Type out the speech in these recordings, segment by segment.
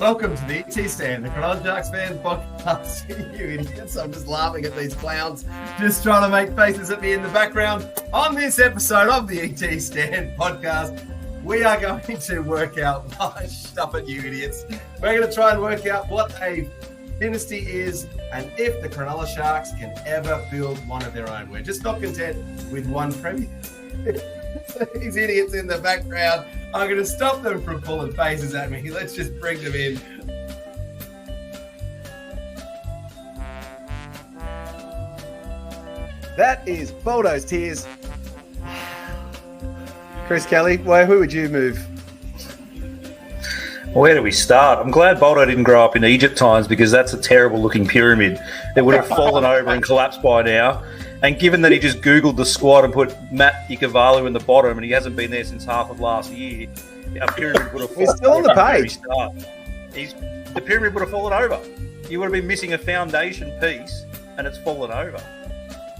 Welcome to the ET Stand, the Cronulla Sharks fans podcast. You idiots, I'm just laughing at these clowns just trying to make faces at me in the background. On this episode of the ET Stand podcast, we are going to work out, stop it you idiots. We're going to try and work out what a dynasty is and if the Cronulla Sharks can ever build one of their own. We're just not content with one premier. These idiots in the background, I'm going to stop them from pulling faces at me. Let's just bring them in. That is Boldo's Tears. Chris Kelly, who would you move? Where do we start? I'm glad Boldo didn't grow up in Egypt times because that's a terrible looking pyramid. It would have fallen over and collapsed by now. And given that he just Googled the squad and put Matt Ikevalu in the bottom and he hasn't been there since half of last year, a pyramid would have fallen. He's still on the page. The pyramid would have fallen over. You would have been missing a foundation piece and it's fallen over.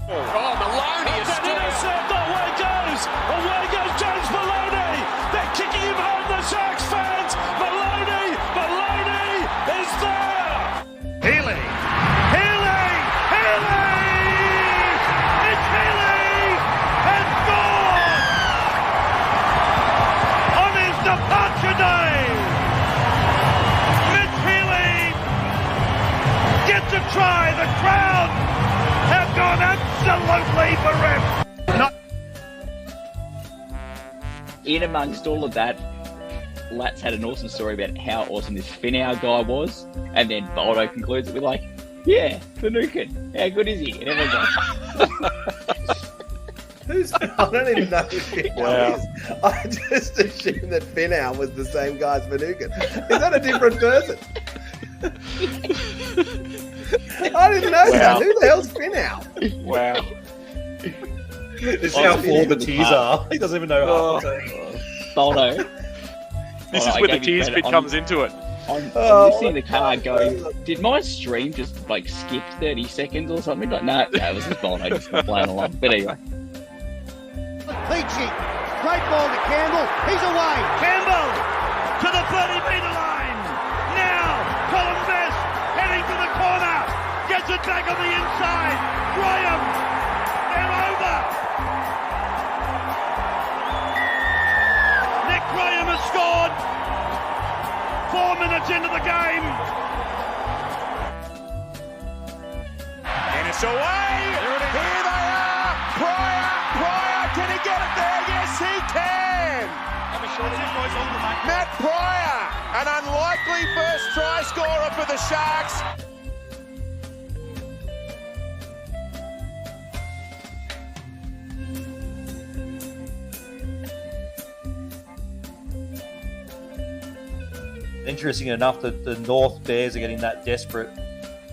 Oh, Maloney is still away goes! Away goes James Maloney! They're kicking him home, the Sharks fans! Maloney is there! Healy! It's Healy! And gone! On his departure day! Mitch Healy gets a try! The crowd have gone absolutely bereft! In amongst all of that, Lat's had an awesome story about how awesome this Finau guy was, and then Boldo concludes it with like, yeah, Finucane, how good is he? And everyone's like, I don't even know who Finau is. I just assumed that Finau was the same guy as Finucane. Is that a different person? I didn't know that. Who the hell's Finau? Wow. This is how flawed the tears are. He doesn't even know half the time. Boldo. This is where the tears bit comes into it. I'm listening to the car going, did my stream just like skip 30 seconds or something? Like, no, it was just Boldo just playing along. But anyway. Leachy, great ball to Campbell. He's away. Campbell to the 30-metre line. Now, Colin Best heading to the corner. Gets it back on the inside. Graham, they're over. Nick Graham has scored. 4 minutes into the game. Ennis away. Here they are. Pryor. Can he get it there? Yes, he can. Matt Pryor, an unlikely first try scorer for the Sharks. Interesting enough that the North Bears are getting that desperate.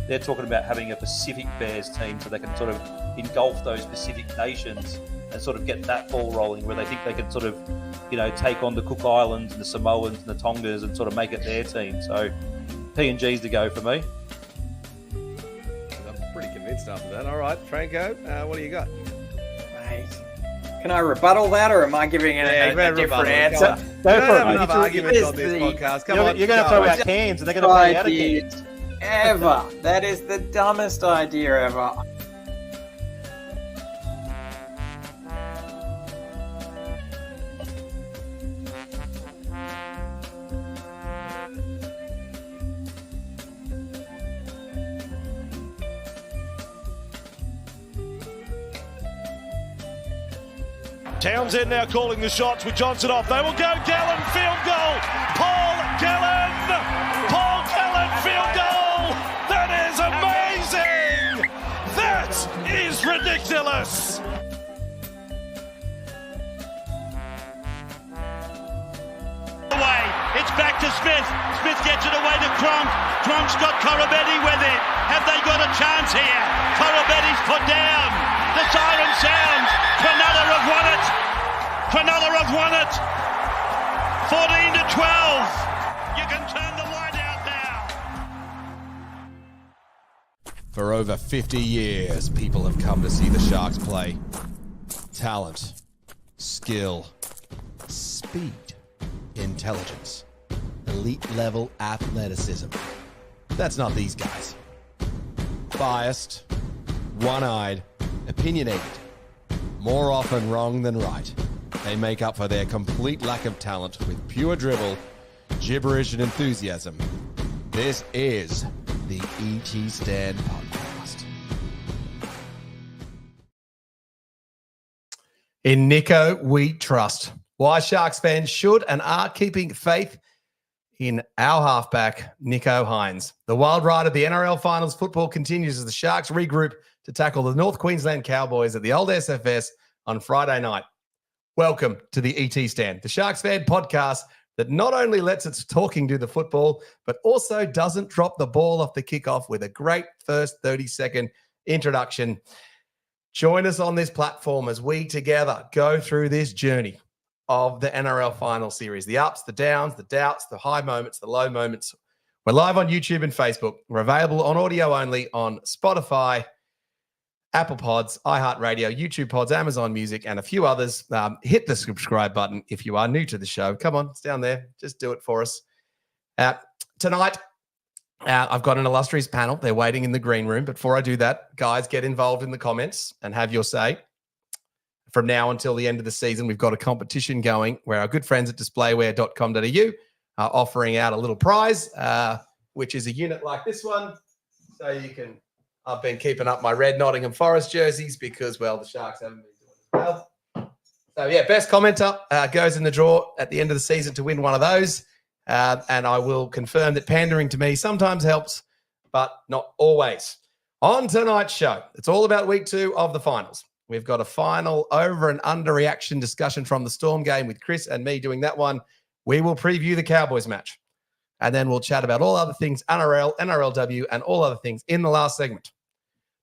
They're talking about having a Pacific Bears team so they can sort of engulf those Pacific nations and sort of get that ball rolling where they think they can sort of, take on the Cook Islands and the Samoans and the Tongas and sort of make it their team. So PNG's to go for me. I'm pretty convinced after that. All right, Franco, what do you got? Mate, can I rebuttal that, or am I giving a different answer? Go for it. Enough arguments on this podcast. Come on, you're going to throw out cans and they're going to play out of cans. Ever. That is the dumbest idea ever. Townsend now calling the shots with Johnson off. They will go. Gallen, field goal. Paul Gallen field goal. That is amazing. That is ridiculous. Away. It's back to Smith. Smith gets it away to Cronk. Cronk's got Korobetti with it. Have they got a chance here? Korobetti's put down. The siren sounds. Cronulla have won it. Cronulla have won it. 14 to 12. You can turn the light out now. For over 50 years, people have come to see the Sharks play. Talent, skill, speed, intelligence. elite level athleticism. That's not these guys. Biased, one-eyed, opinionated, more often wrong than right. They make up for their complete lack of talent with pure dribble, gibberish, and enthusiasm. This is the ET Stand Podcast. In Nicho, we trust. Why Sharks fans should and are keeping faith in our halfback, Nicho Hynes. The wild ride of the NRL Finals football continues as the Sharks regroup to tackle the North Queensland Cowboys at the old SFS on Friday night. Welcome to the ET Stand, the Sharks fan podcast that not only lets its talking do the football, but also doesn't drop the ball off the kickoff with a great first 30-second introduction. Join us on this platform as we together go through this journey of the NRL Final Series, the ups, the downs, the doubts, the high moments, the low moments. We're live on YouTube and Facebook. We're available on audio only on Spotify, Apple Pods, iHeartRadio, YouTube Pods, Amazon Music, and a few others. Hit the subscribe button if you are new to the show. Come on, it's down there. Just do it for us. Tonight, I've got an illustrious panel. They're waiting in the green room. But before I do that, guys, get involved in the comments and have your say. From now until the end of the season, we've got a competition going where our good friends at displayware.com.au are offering out a little prize, which is a unit like this one. So you can, I've been keeping up my red Nottingham Forest jerseys because, well, the Sharks haven't been doing as well. So, yeah, best commenter goes in the draw at the end of the season to win one of those. And I will confirm that pandering to me sometimes helps, but not always. On tonight's show, it's all about week 2 of the finals. We've got a final over and under reaction discussion from the Storm game with Chris and me doing that one. We will preview the Cowboys match. And then we'll chat about all other things, NRL, NRLW, and all other things in the last segment.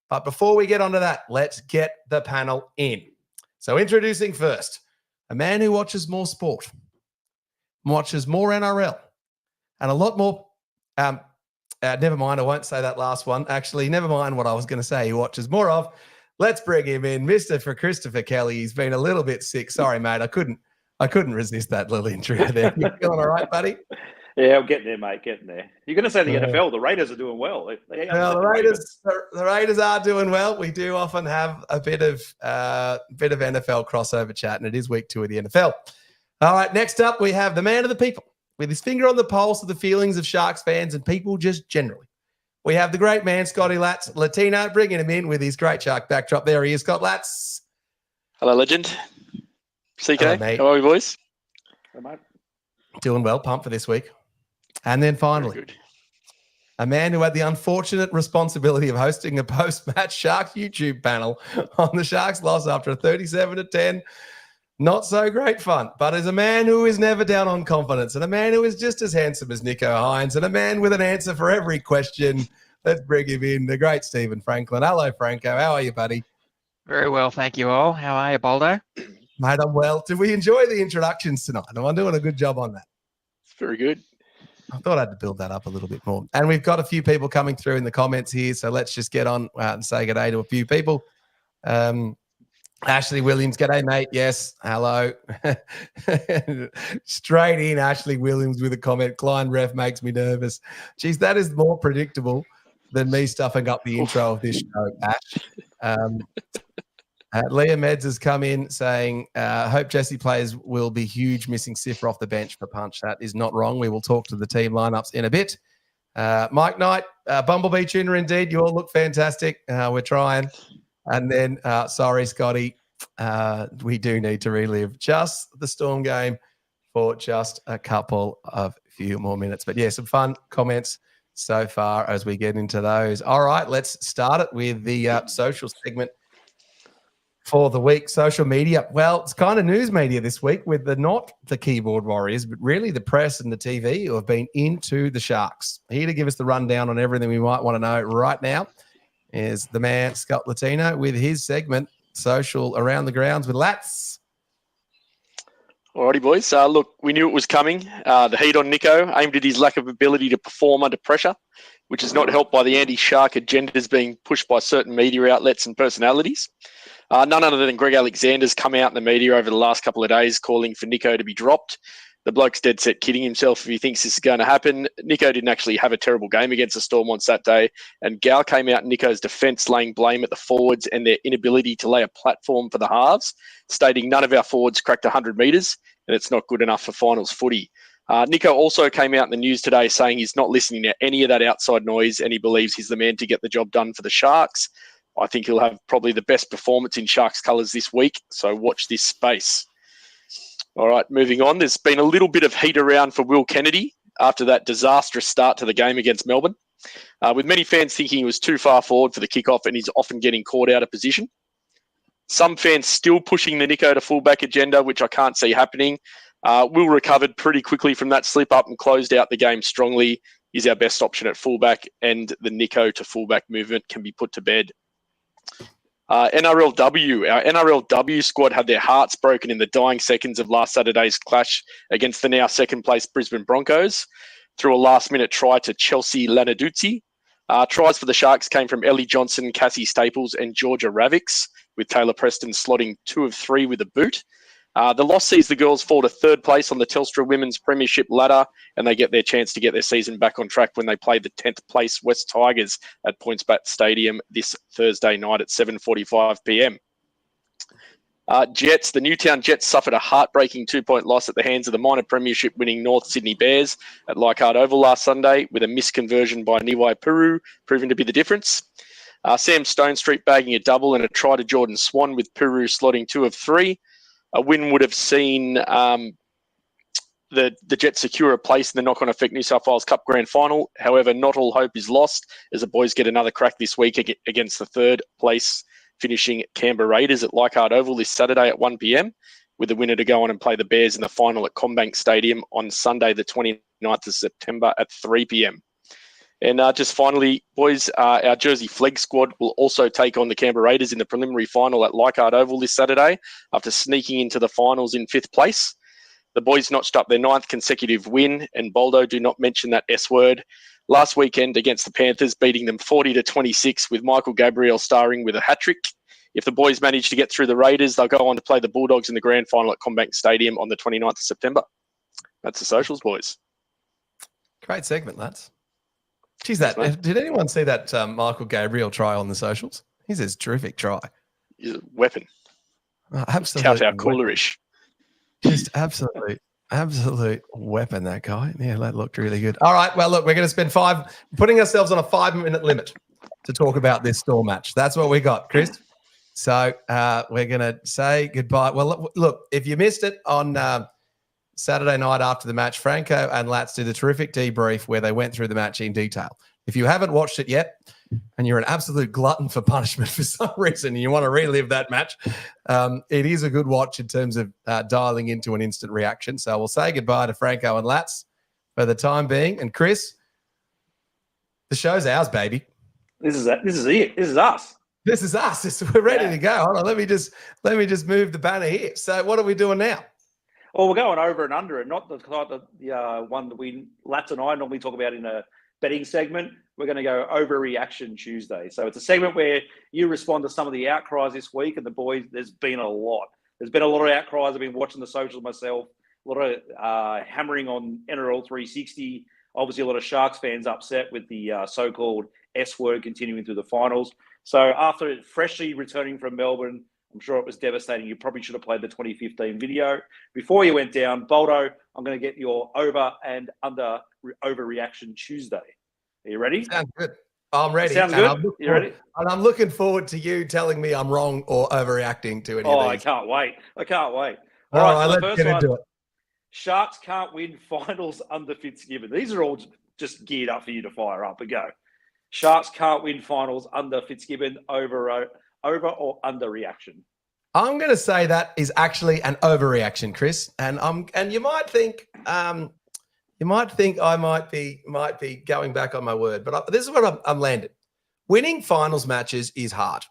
But before we get onto that, let's get the panel in. So introducing first, a man who watches more sport, watches more NRL, and a lot more, never mind, I won't say that last one. Actually, never mind what I was going to say. He watches more of. Let's bring him in, Mr. Christopher Kelly. He's been a little bit sick. Sorry, mate. I couldn't resist that little intro there. You feeling all right, buddy? Yeah, I'm getting there, mate. Getting there. You're going to say the NFL. The Raiders are doing well. The Raiders are doing well. We do often have a bit of NFL crossover chat, and it is week 2 of the NFL. All right, next up, we have the man of the people with his finger on the pulse of the feelings of Sharks fans and people just generally. We have the great man, Scotty Latino, bringing him in with his great Shark backdrop. There he is, Scott Latz. Hello, legend. CK, hello, mate. How are you, boys? Hello, mate. Doing well, pumped for this week. And then finally, a man who had the unfortunate responsibility of hosting a post-match Sharks YouTube panel on the Sharks' loss after a 37-10. Not so great fun, but as a man who is never down on confidence and a man who is just as handsome as Nicho Hynes and a man with an answer for every question, let's bring him in, the great Stephen Franklin. Hello, Franco. How are you, buddy? Very well, thank you all. How are you, Baldo? Mate, I'm well. Did we enjoy the introductions tonight? Am I doing a good job on that? It's very good. I thought I had to build that up a little bit more. And we've got a few people coming through in the comments here, so let's just get on and say good day to a few people. Ashley Williams, g'day, mate. Yes, hello. Straight in, Ashley Williams with a comment. Klein ref makes me nervous. Geez, that is more predictable than me stuffing up the intro of this show, Ash. Leah Meds has come in saying, hope Jesse players will be huge, missing Sifra off the bench for punch. That is not wrong. We will talk to the team lineups in a bit. Mike Knight, Bumblebee Tuner, indeed. You all look fantastic. We're trying. And then, sorry, Scotty, we do need to relive just the Storm game for just a couple of few more minutes. But yeah, some fun comments so far as we get into those. All right, let's start it with the social segment for the week. Social media. Well, it's kind of news media this week with not the keyboard warriors, but really the press and the TV who have been into the Sharks. Here to give us the rundown on everything we might want to know right now is the man, Scott Latino, with his segment, Social Around the Grounds with Lats. Alrighty, boys. Look, we knew it was coming. The heat on Nicho aimed at his lack of ability to perform under pressure, which is not helped by the anti-Shark agendas being pushed by certain media outlets and personalities. None other than Greg Alexander's come out in the media over the last couple of days calling for Nicho to be dropped The bloke's dead set kidding himself if he thinks this is going to happen. Nicho didn't actually have a terrible game against the Storm on Saturday, and Gal came out in Nicho's defence laying blame at the forwards and their inability to lay a platform for the halves, stating none of our forwards cracked 100 metres and it's not good enough for finals footy. Nicho also came out in the news today saying he's not listening to any of that outside noise and he believes he's the man to get the job done for the Sharks. I think he'll have probably the best performance in Sharks colours this week, so watch this space. All right, moving on. There's been a little bit of heat around for Will Kennedy after that disastrous start to the game against Melbourne, with many fans thinking he was too far forward for the kickoff and he's often getting caught out of position. Some fans still pushing the Nicho to fullback agenda, which I can't see happening. Will recovered pretty quickly from that slip up and closed out the game strongly. He's our best option at fullback, and the Nicho to fullback movement can be put to bed. NRLW. Our NRLW squad had their hearts broken in the dying seconds of last Saturday's clash against the now second-place Brisbane Broncos through a last-minute try to Chelsea Lanaduzzi. Tries for the Sharks came from Ellie Johnson, Cassie Staples and Georgia Ravics, with Taylor Preston slotting 2 of 3 with a boot. The loss sees the girls fall to third place on the Telstra Women's Premiership ladder, and they get their chance to get their season back on track when they play the 10th place West Tigers at PointsBet Stadium this Thursday night at 7:45 p.m. Jets. The Newtown Jets suffered a heartbreaking 2-point loss at the hands of the minor premiership winning North Sydney Bears at Leichhardt Oval last Sunday, with a misconversion by Niwai Puru proving to be the difference. Sam Stonestreet bagging a double and a try to Jordan Swan, with Puru slotting 2 of 3. A win would have seen the Jets secure a place in the knock-on effect New South Wales Cup Grand Final. However, not all hope is lost as the boys get another crack this week against the third place finishing Canberra Raiders at Leichhardt Oval this Saturday at 1 p.m, with the winner to go on and play the Bears in the final at Combank Stadium on Sunday the 29th of September at 3 p.m. And just finally, boys, our Jersey Flegg squad will also take on the Canberra Raiders in the preliminary final at Leichhardt Oval this Saturday after sneaking into the finals in 5th place. The boys notched up their 9th consecutive win, and Boldo, do not mention that S word, last weekend against the Panthers, beating them 40-26 with Michael Gabriel starring with a hat-trick. If the boys manage to get through the Raiders, they'll go on to play the Bulldogs in the grand final at Combank Stadium on the 29th of September. That's the socials, boys. Great segment, lads. Geez, did anyone see that Michael Gabriel try on the socials? He's a terrific try. He's a weapon. Absolutely. Tout-out coolerish. Just absolute weapon, that guy. Yeah, that looked really good. All right, well, look, we're going to spend putting ourselves on a 5-minute limit to talk about this Storm match. That's what we got, Chris. So we're going to say goodbye. Well, look, if you missed it on Saturday night after the match, Franco and Lats did a terrific debrief where they went through the match in detail. If you haven't watched it yet and you're an absolute glutton for punishment for some reason and you want to relive that match, it is a good watch in terms of dialing into an instant reaction. So we'll say goodbye to Franco and Lats for the time being. And Chris, the show's ours, baby. This is it. This is it. This is us. This is us. We're ready to go. Hold on, let me just move the banner here. So what are we doing now? Well, we're going over and under it, not the one that Lats and I normally talk about in a betting segment. We're going to go Overreaction Tuesday. So it's a segment where you respond to some of the outcries this week, and the boys, there's been a lot. There's been a lot of outcries. I've been watching the socials myself, a lot of hammering on NRL 360. Obviously, a lot of Sharks fans upset with the so-called S word continuing through the finals. So after freshly returning from Melbourne, I'm sure it was devastating. You probably should have played the 2015 video. Before you went down, Boldo, I'm going to get your over and under Overreaction Tuesday. Are you ready? Sounds good. I'm ready. Sounds good. You ready? And I'm looking forward to you telling me I'm wrong or overreacting to any of these. I can't wait. All right, so let's get into it. Sharks can't win finals under Fitzgibbon. These are all just geared up for you to fire up and go. Sharks can't win finals under Fitzgibbon. Over or under reaction? I'm going to say that is actually an overreaction, Chris. And you might think I might be going back on my word, but this is what I'm landed. Winning finals matches is hard.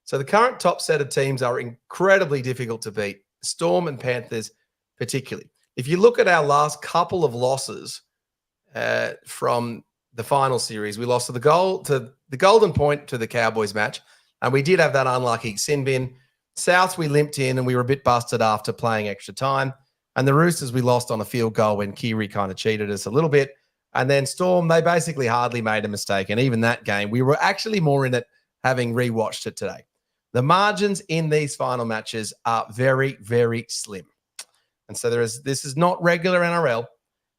So the current top set of teams are incredibly difficult to beat. Storm and Panthers, particularly. If you look at our last couple of losses from the final series, we lost to the Golden Point to the Cowboys match. And we did have that unlucky sin bin. South, we limped in and we were a bit busted after playing extra time. And the Roosters, we lost on a field goal when Kiri kind of cheated us a little bit. And then Storm, they basically hardly made a mistake. And even that game, we were actually more in it having rewatched it today. The margins in these final matches are very, very slim. And so this is not regular NRL,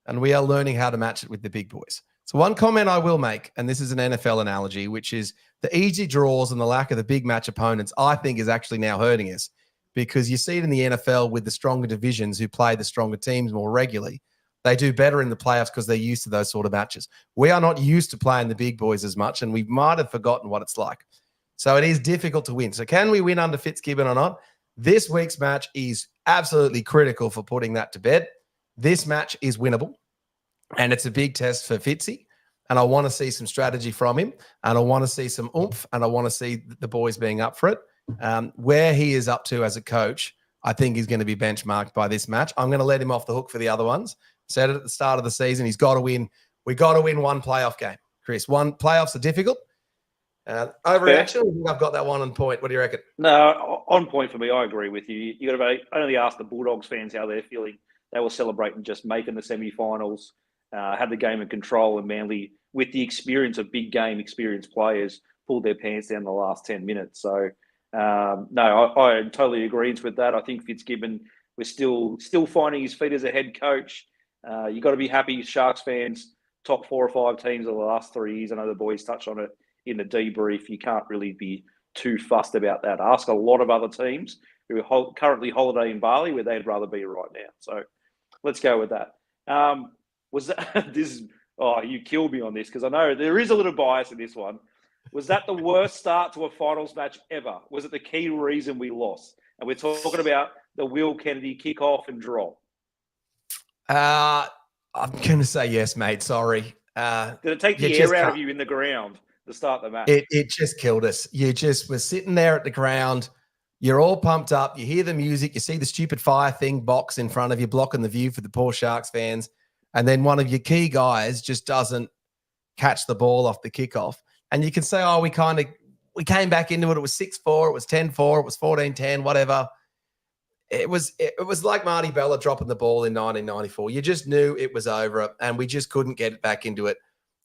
and we are learning how to match it with the big boys. So one comment I will make, and this is an NFL analogy, which is the easy draws and the lack of the big match opponents, I think is actually now hurting us, because you see it in the NFL with the stronger divisions who play the stronger teams more regularly. They do better in the playoffs because they're used to those sort of matches. We are not used to playing the big boys as much, and we might have forgotten what it's like. So it is difficult to win. So can we win under Fitzgibbon or not? This week's match is absolutely critical for putting that to bed. This match is winnable, and it's a big test for Fitzy. And I want to see some strategy from him, and I want to see some oomph, and I want to see the boys being up for it. Where he is up to as a coach, I think he's going to be benchmarked by this match. I'm going to let him off the hook for the other ones. Said it at the start of the season. He's got to win. We got to win one playoff game, Chris. Playoffs are difficult. Overreaction. I think I've got that one on point. What do you reckon? No, on point for me. I agree with you. You got to only ask the Bulldogs fans how they're feeling. They were celebrating just making the semi-finals, had the game in control, and Manly, with the experience of big game experienced players, pulled their pants down the last 10 minutes. So, no, I totally agree with that. I think Fitzgibbon, we're still finding his feet as a head coach. You got to be happy, Sharks fans. Top 4 or 5 teams of the last 3 years. I know the boys touched on it in the debrief. You can't really be too fussed about that. Ask a lot of other teams who are currently holiday in Bali where they'd rather be right now. So let's go with that. Was that this? Oh, you killed me on this because I know there is a little bias in this one. Was that the worst start to a finals match ever? Was it the key reason we lost? And we're talking about the Will Kennedy kickoff and drop. I'm going to say yes, mate. Sorry. Did it take the air out of you in the ground to start the match? It just killed us. You just were sitting there at the ground. You're all pumped up. You hear the music. You see the stupid fire thing box in front of you, blocking the view for the poor Sharks fans. And then one of your key guys just doesn't catch the ball off the kickoff. And you can say, oh, we came back into it. It was 6-4. It was 10-4. It was 14-10, whatever. It was like Marty Bella dropping the ball in 1994. You just knew it was over, and we just couldn't get it back into it.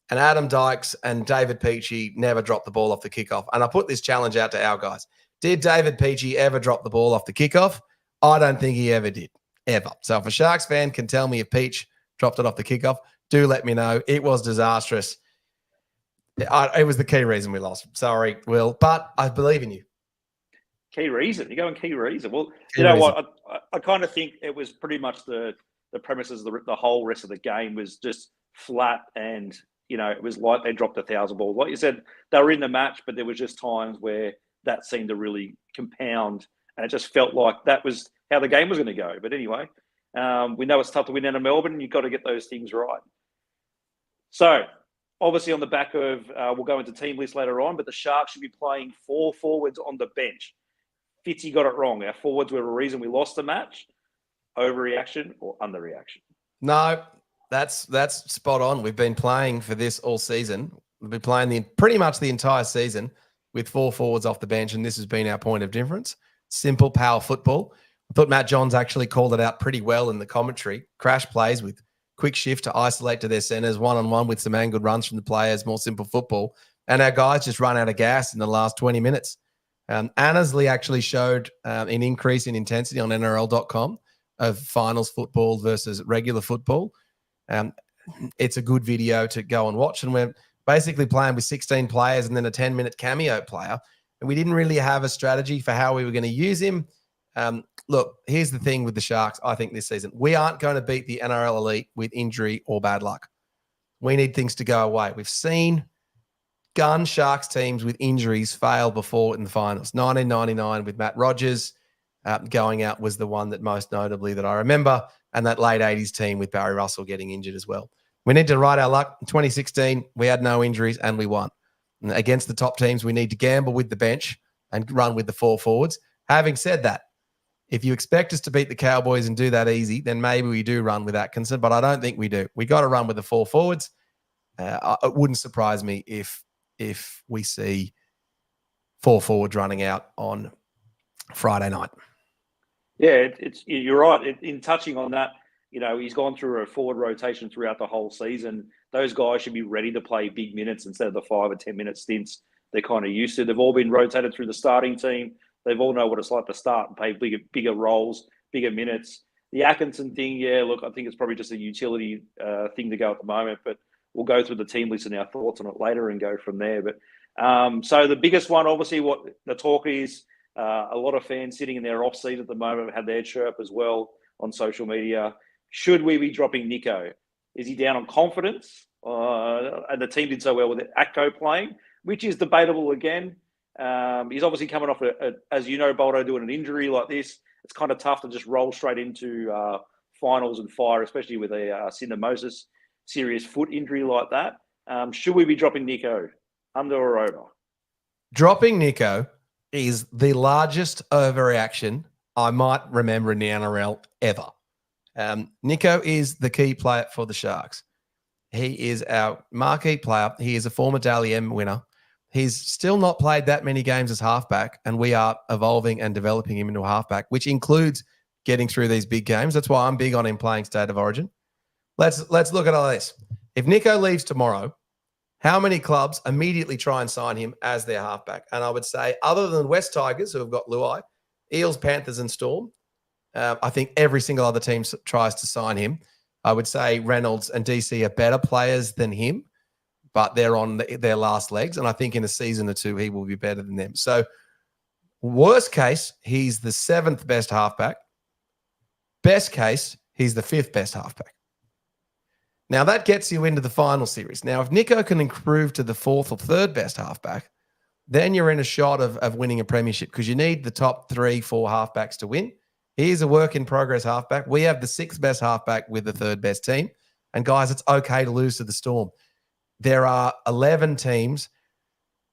And Adam Dykes and David Peachey never dropped the ball off the kickoff. And I put this challenge out to our guys. Did David Peachey ever drop the ball off the kickoff? I don't think he ever did, ever. So if a Sharks fan can tell me if Peach dropped it off the kickoff, do let me know. It was disastrous. It was the key reason we lost. Sorry, Will, but I believe in you. Key reason. You're going key reason. Well, you know what? I kind of think it was pretty much the premises of the whole rest of the game was just flat, and it was like they dropped 1,000 balls. Like you said, they were in the match, but there was just times where that seemed to really compound, and it just felt like that was how the game was going to go. But anyway, we know it's tough to win out of Melbourne, and you've got to get those things right. So, obviously, on the back of, we'll go into team list later on, but the Sharks should be playing 4 forwards on the bench. Fitzy got it wrong. Our forwards were a reason we lost the match. Overreaction or underreaction? No, that's spot on. We've been playing for this all season. We've been playing pretty much the entire season with 4 forwards off the bench, and this has been our point of difference. Simple power football. I thought Matt Johns actually called it out pretty well in the commentary. Crash plays with quick shift to isolate to their centres, one-on-one with some angled runs from the players, more simple football. And our guys just run out of gas in the last 20 minutes. Annesley actually showed an increase in intensity on NRL.com of finals football versus regular football. It's a good video to go and watch. And we're basically playing with 16 players and then a 10-minute cameo player. And we didn't really have a strategy for how we were going to use him. Look, here's the thing with the Sharks, I think, this season. We aren't going to beat the NRL elite with injury or bad luck. We need things to go away. We've seen gun Sharks teams with injuries fail before in the finals. 1999 with Matt Rogers going out was the one that most notably that I remember, and that late 80s team with Barry Russell getting injured as well. We need to ride our luck. In 2016, we had no injuries and we won. And against the top teams, we need to gamble with the bench and run with the 4 forwards. Having said that, if you expect us to beat the Cowboys and do that easy, then maybe we do run with Atkinson, but I don't think we do. We got to run with the 4 forwards. It wouldn't surprise me if we see 4 forwards running out on Friday night. Yeah, you're right. In touching on that, he's gone through a forward rotation throughout the whole season. Those guys should be ready to play big minutes instead of the 5 or 10 minute stints they're kind of used to. They've all been rotated through the starting team. They've all know what it's like to start and play bigger roles, bigger minutes. The Atkinson thing, yeah, look, I think it's probably just a utility thing to go at the moment, but we'll go through the team list and our thoughts on it later and go from there. But so the biggest one, obviously, what the talk is, a lot of fans sitting in their off seat at the moment have had their chirp as well on social media. Should we be dropping Nicho? Is he down on confidence? And the team did so well with Atco playing, which is debatable again. He's obviously coming off, as you know, Boldo, doing an injury like this. It's kind of tough to just roll straight into finals and fire, especially with a syndesmosis, serious foot injury like that. Should we be dropping Nicho, under or over? Dropping Nicho is the largest overreaction I might remember in the NRL ever. Nicho is the key player for the Sharks. He is our marquee player. He is a former Dally M winner. He's still not played that many games as halfback, and we are evolving and developing him into a halfback, which includes getting through these big games. That's why I'm big on him playing State of Origin. Let's look at all this. If Nicho leaves tomorrow, how many clubs immediately try and sign him as their halfback? And I would say, other than West Tigers, who have got Luai, Eels, Panthers, and Storm, I think every single other team tries to sign him. I would say Reynolds and DC are better players than him, but they're on their last legs. And I think in a season or two, he will be better than them. So worst case, he's the 7th best halfback. Best case, he's the 5th best halfback. Now, that gets you into the final series. Now, if Nicho can improve to the 4th or 3rd best halfback, then you're in a shot of winning a premiership because you need the top 3, 4 halfbacks to win. He's a work-in-progress halfback. We have the 6th best halfback with the 3rd best team. And, guys, it's okay to lose to the Storm. There are 11 teams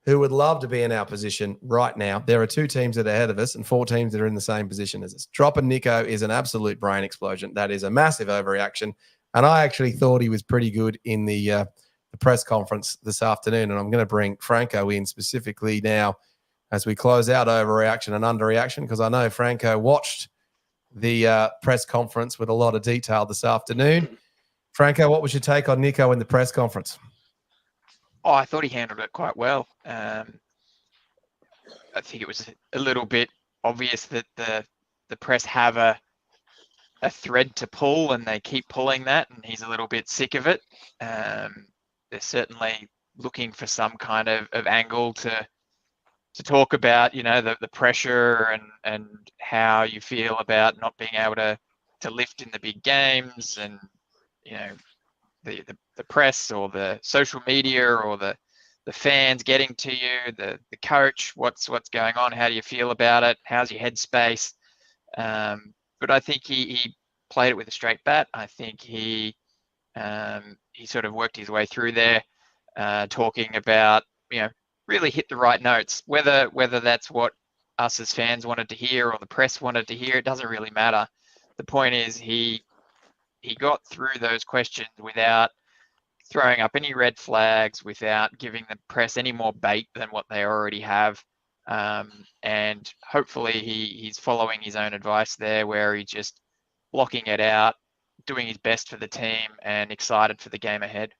who would love to be in our position right now. There are 2 teams that are ahead of us and 4 teams that are in the same position as us. Dropping Nicho is an absolute brain explosion. That is a massive overreaction. And I actually thought he was pretty good in the press conference this afternoon. And I'm going to bring Franco in specifically now as we close out overreaction and underreaction, because I know Franco watched the press conference with a lot of detail this afternoon. Franco, what was your take on Nicho in the press conference? Oh, I thought he handled it quite well. I think it was a little bit obvious that the press have a thread to pull, and they keep pulling that, and he's a little bit sick of it. They're certainly looking for some kind of angle to talk about, the pressure and how you feel about not being able to lift in the big games, and the press or the social media or the fans getting to you, the coach, what's going on, how do you feel about it, how's your headspace? But I think he played it with a straight bat. I think he sort of worked his way through there, talking about, really hit the right notes. Whether that's what us as fans wanted to hear or the press wanted to hear, it doesn't really matter. The point is he got through those questions without throwing up any red flags, without giving the press any more bait than what they already have. And hopefully he's following his own advice there, where he's just blocking it out, doing his best for the team, and excited for the game ahead.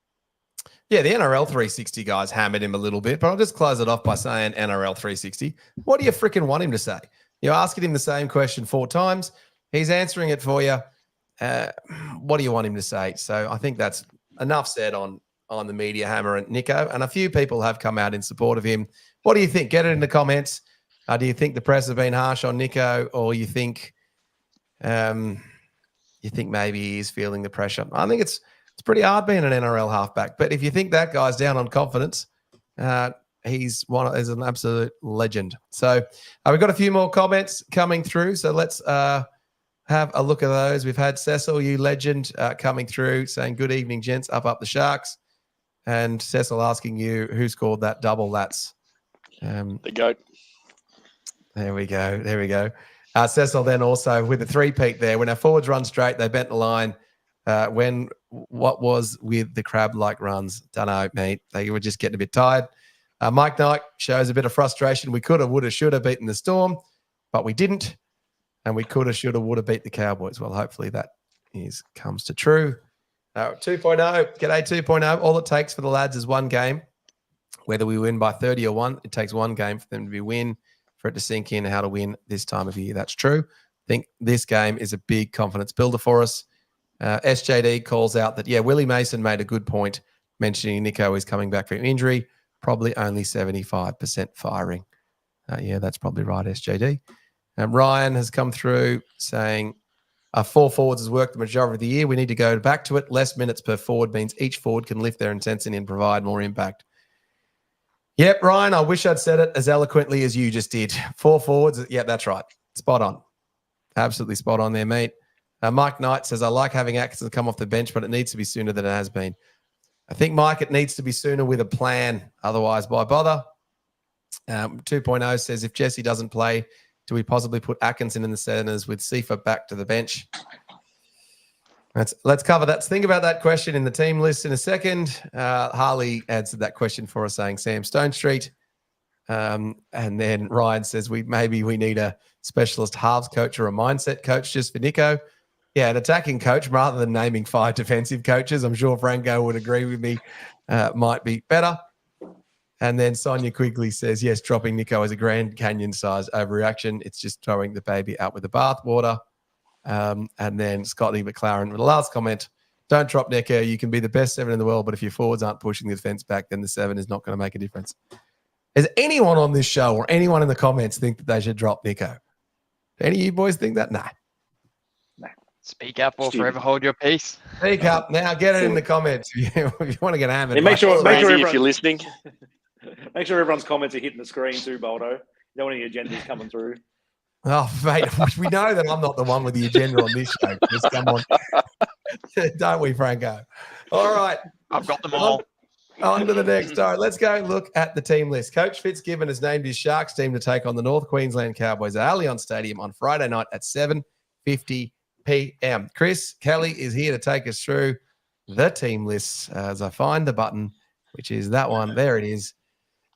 Yeah, the NRL 360 guys hammered him a little bit, but I'll just close it off by saying NRL 360. What do you freaking want him to say? You're asking him the same question 4 times. He's answering it for you. What do you want him to say? So I think that's enough said on the media hammer and Nicho. And a few people have come out in support of him. What do you think? Get it in the comments. Do you think the press have been harsh on Nicho, or you think maybe he's feeling the pressure? I think it's pretty hard being an NRL halfback. But if you think that guy's down on confidence, he's an absolute legend. So we've got a few more comments coming through. So let's have a look at those. We've had Cecil, you legend, coming through saying, good evening, gents, up the Sharks. And Cecil asking you who scored that double. That's the GOAT. There we go. Cecil then also with the 3-peat there. When our forwards run straight, they bent the line. What was with the crab-like runs? Don't know, mate. They were just getting a bit tired. Mike Knight shows a bit of frustration. We could have, would have, should have beaten the Storm, but we didn't. and we coulda, shoulda, woulda beat the Cowboys. Well, hopefully that comes to true. 2.0, G'day 2.0. All it takes for the lads is one game. Whether we win by 30 or 1, it takes one game for them to be win, for it to sink in how to win this time of year. That's true. I think this game is a big confidence builder for us. SJD calls out that, Willie Mason made a good point mentioning Nicho is coming back from injury, probably only 75% firing. That's probably right, SJD. Ryan has come through saying, 4 forwards has worked the majority of the year. We need to go back to it. Less minutes per forward means each forward can lift their intensity and provide more impact. Yep, Ryan, I wish I'd said it as eloquently as you just did. 4 forwards. Yeah, that's right. Spot on. Absolutely spot on there, mate. Mike Knight says, I like having Atkinson come off the bench, but it needs to be sooner than it has been. I think, Mike, it needs to be sooner with a plan. Otherwise, why bother? 2.0 says, if Jesse doesn't play, do we possibly put Atkinson in the centers with Sifa back to the bench? Let's cover that. Think about that question in the team list in a second. Harley answered that question for us, saying Sam Stone Street. And then Ryan says maybe we need a specialist halves coach or a mindset coach just for Nicho. Yeah, an attacking coach rather than naming 5 defensive coaches. I'm sure Franco would agree with me. Might be better. And then Sonia Quigley says, yes, dropping Nicho is a Grand Canyon-sized overreaction. It's just throwing the baby out with the bathwater. And then Scotty McLaren with the last comment, don't drop Nicho. You can be the best 7 in the world, but if your forwards aren't pushing the defense back, then the 7 is not going to make a difference. Does anyone on this show or anyone in the comments think that they should drop Nicho? Do any of you boys think that? Nah. Speak up or forever hold your peace. Speak up. Now get it in the comments if you want to get hammered. Make sure if you're listening. Make sure everyone's comments are hitting the screen too, Boldo. You don't want any agendas coming through. Oh, mate, we know that I'm not the one with the agenda on this show. Just come on. Don't we, Franco? All right. I've got them all. On to the next. All right, let's go and look at the team list. Coach Fitzgibbon has named his Sharks team to take on the North Queensland Cowboys at Allianz Stadium on Friday night at 7:50 p.m. Chris Kelly is here to take us through the team list as I find the button, which is that one. There it is.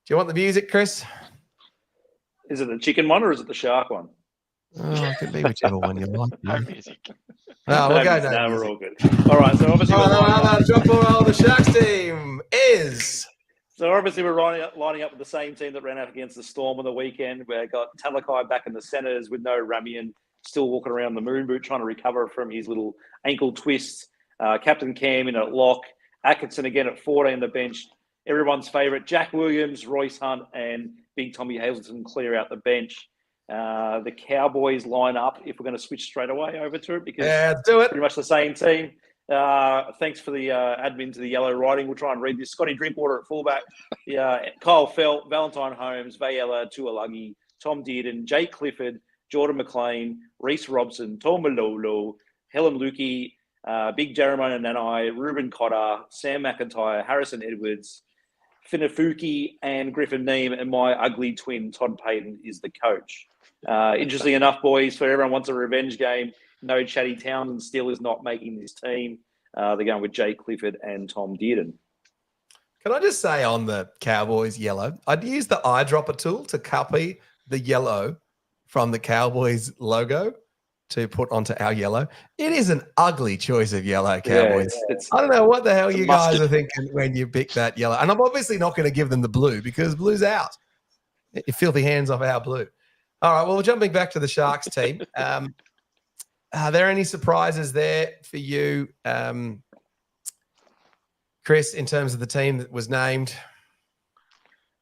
Do you want the music, Chris? Is it the chicken one or is it the shark one? Oh, it could be whichever one you like. No music. No, we'll go. No, we're all good. All right, so obviously the Sharks team is. So obviously we're lining up with the same team that ran out against the Storm on the weekend. We got Talakai back in the centres with no Ramian, still walking around the moon boot trying to recover from his little ankle twist. Captain Cam in at lock. Atkinson again at 14 on the bench. Everyone's favourite, Jack Williams, Royce Hunt, and Big Tommy Hazelton clear out the bench. The Cowboys line up, if we're going to switch straight away over to it, because let's do it. Pretty much the same team. Thanks for the admin to the yellow writing. We'll try and read this. Scotty Drinkwater at fullback. Kyle Felt, Valentine Holmes, Vayela, Tuolagi, Tom Dearden, Jake Clifford, Jordan McLean, Reece Robson, Tom Malolo, Helen Lukey, Big Jeremiah Nanai, Ruben Cotter, Sam McIntyre, Harrison Edwards, Finafuki, and Griffin Neem, and my ugly twin, Todd Payton, is the coach. Interesting enough, boys, for everyone wants a revenge game, no Chatty Townsend still is not making this team. They're going with Jake Clifford and Tom Dearden. Can I just say on the Cowboys yellow, I'd use the eyedropper tool to copy the yellow from the Cowboys logo to put onto our yellow. It is an ugly choice of yellow, Cowboys. I don't know what the hell you guys are thinking when you pick that yellow. And I'm obviously not going to give them the blue because blue's out. You filthy hands off our blue. All right, well, jumping back to the Sharks team. Are there any surprises there for you, Chris, in terms of the team that was named?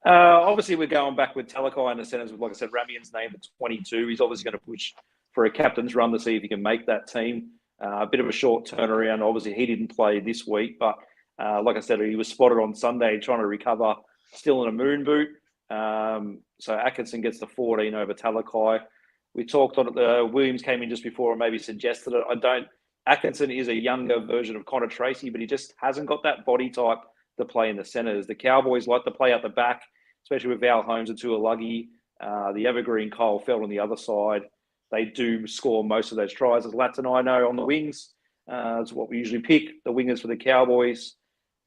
Obviously, we're going back with Talakai in the centres. Like I said, Ramian's named at 22. He's obviously going to push for a captain's run to see if he can make that team. A bit of a short turnaround. Obviously, he didn't play this week, but like I said, he was spotted on Sunday trying to recover, still in a moon boot. So Atkinson gets the 14 over Talakai. We talked on it. Williams came in just before and maybe suggested it. Atkinson is a younger version of Connor Tracy, but he just hasn't got that body type to play in the centres. The Cowboys like to play out the back, especially with Val Holmes and Tuolagi. The evergreen Kyle Feld on the other side. They do score most of those tries, as Lats and I know, on the wings. That's what we usually pick, the wingers for the Cowboys.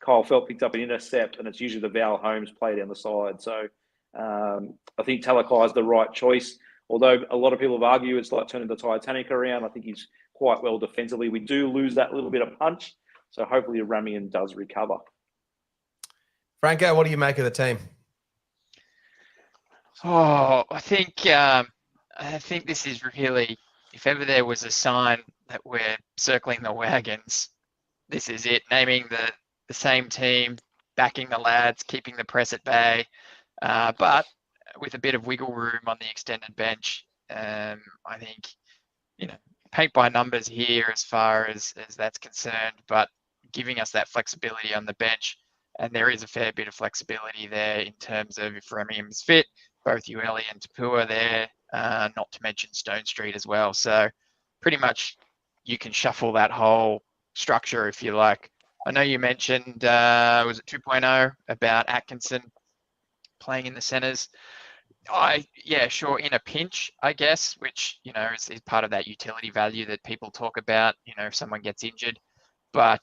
Kyle Felt picked up an intercept, and it's usually the Val Holmes play down the side. So I think Talakai is the right choice. Although a lot of people have argued it's like turning the Titanic around, I think he's quite well defensively. We do lose that little bit of punch, so hopefully Ramian does recover. Franco, what do you make of the team? Oh, I think this is really, if ever there was a sign that we're circling the wagons, this is it. Naming the same team, backing the lads, keeping the press at bay, but with a bit of wiggle room on the extended bench. I think, paint by numbers here as far as that's concerned, but giving us that flexibility on the bench. And there is a fair bit of flexibility there in terms of if Remium's fit, both Ueli and Tapua there, not to mention Stone Street as well. So pretty much you can shuffle that whole structure if you like. I know you mentioned, was it 2.0 about Atkinson playing in the centres? Yeah, sure, in a pinch, I guess, which, is part of that utility value that people talk about, if someone gets injured. But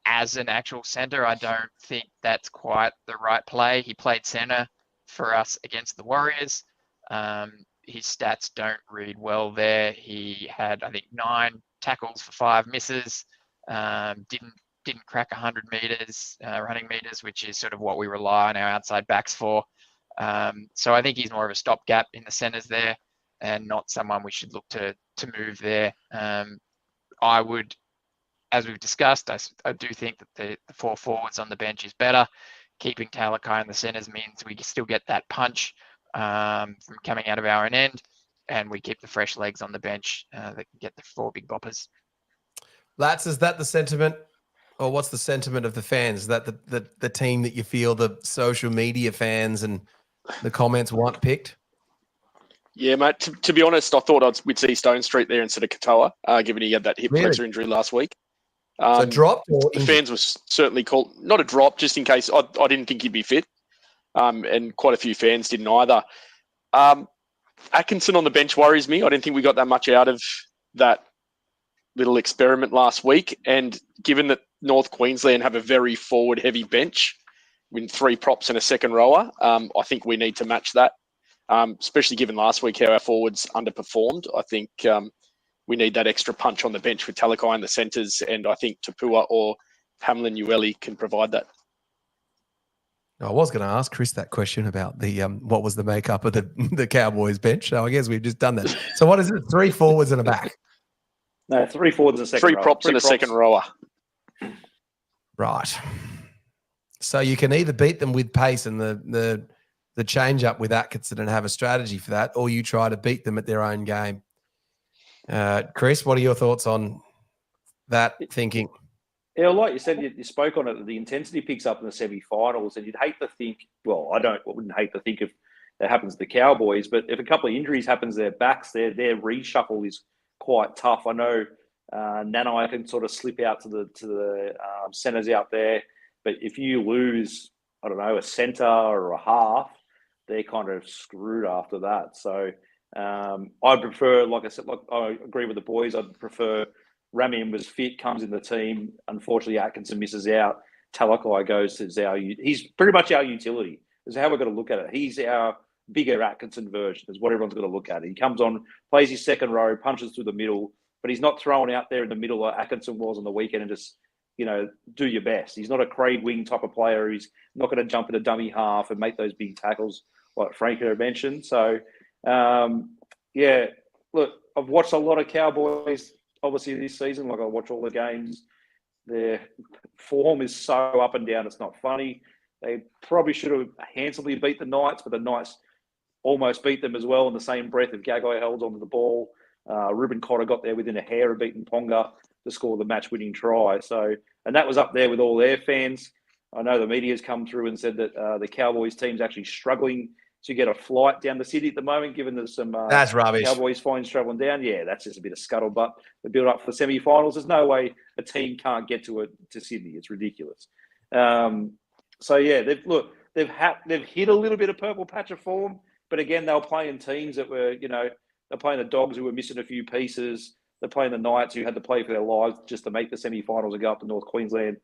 as an actual centre, I don't think that's quite the right play. He played centre for us against the Warriors. His stats don't read well there. He had, I think, 9 tackles for 5 misses. Didn't crack 100 meters, running meters, which is sort of what we rely on our outside backs for. So I think he's more of a stopgap in the centres there, and not someone we should look to move there. I would, as we've discussed, I do think that the 4 forwards on the bench is better. Keeping Talakai in the centres means we still get that punch from coming out of our own end, and we keep the fresh legs on the bench that can get the 4 big boppers. Lats, is that the sentiment, or what's the sentiment of the fans? Is that the team that you feel the social media fans and the comments want picked? Yeah, mate. To be honest, I thought we'd see Stone Street there instead of Katoa, given he had that hip flexor injury last week. So dropped? Or the fans was certainly called, not a drop, just in case. I didn't think he'd be fit, and quite a few fans didn't either. Atkinson on the bench worries me. I didn't think we got that much out of that little experiment last week. And given that North Queensland have a very forward-heavy bench with 3 props and a second rower, I think we need to match that, especially given last week how our forwards underperformed. I think we need that extra punch on the bench with Talakai in the centres, and I think Tapua or Hamlin Ueli can provide that. I was going to ask Chris that question about the what was the makeup of the Cowboys bench. So I guess we've just done that. So what is it? 3 forwards and a back? No, 3 forwards and a second 3 rower. props and a second rower. Right. So you can either beat them with pace and the change up with Atkinson and have a strategy for that, or you try to beat them at their own game. Chris, what are your thoughts on that thinking? Yeah, like you said, you spoke on it. The intensity picks up in the semi-finals, and you'd hate to think. Well, I wouldn't hate to think if that happens to the Cowboys, but if a couple of injuries happens to their backs, their reshuffle is quite tough. I know Nanai can sort of slip out to the centers out there, but if you lose, I don't know, a center or a half, they're kind of screwed after that. So I prefer, like I said, I agree with the boys. I'd prefer Ramian was fit, comes in the team. Unfortunately, Atkinson misses out. Talakai goes to he's pretty much our utility. Is how we're going to look at it. He's our bigger Atkinson version, is what everyone's going to look at. He comes on, plays his second row, punches through the middle, but he's not thrown out there in the middle like Atkinson was on the weekend and just, do your best. He's not a Craig Wing type of player. He's not going to jump in a dummy half and make those big tackles like Franco mentioned. So, yeah, look, I've watched a lot of Cowboys, obviously, this season. Like, I watch all the games. Their form is so up and down, it's not funny. They probably should have handsomely beat the Knights, but the Knights almost beat them as well in the same breath. If Gagai held onto the ball, Ruben Cotter got there within a hair of beating Ponga to score the match-winning try. So, and that was up there with all their fans. I know the media's come through and said that the Cowboys team's actually struggling to get a flight down the city at the moment, given there's some that's rubbish. Cowboys fines travelling down. Yeah, that's just a bit of scuttlebutt. The build up for semi-finals. There's no way a team can't get to Sydney. It's ridiculous. So yeah, they've hit a little bit of purple patch of form, but again, they were playing teams that were, they're playing the Dogs who were missing a few pieces. They're playing the Knights who had to play for their lives just to make the semi-finals and go up to North Queensland,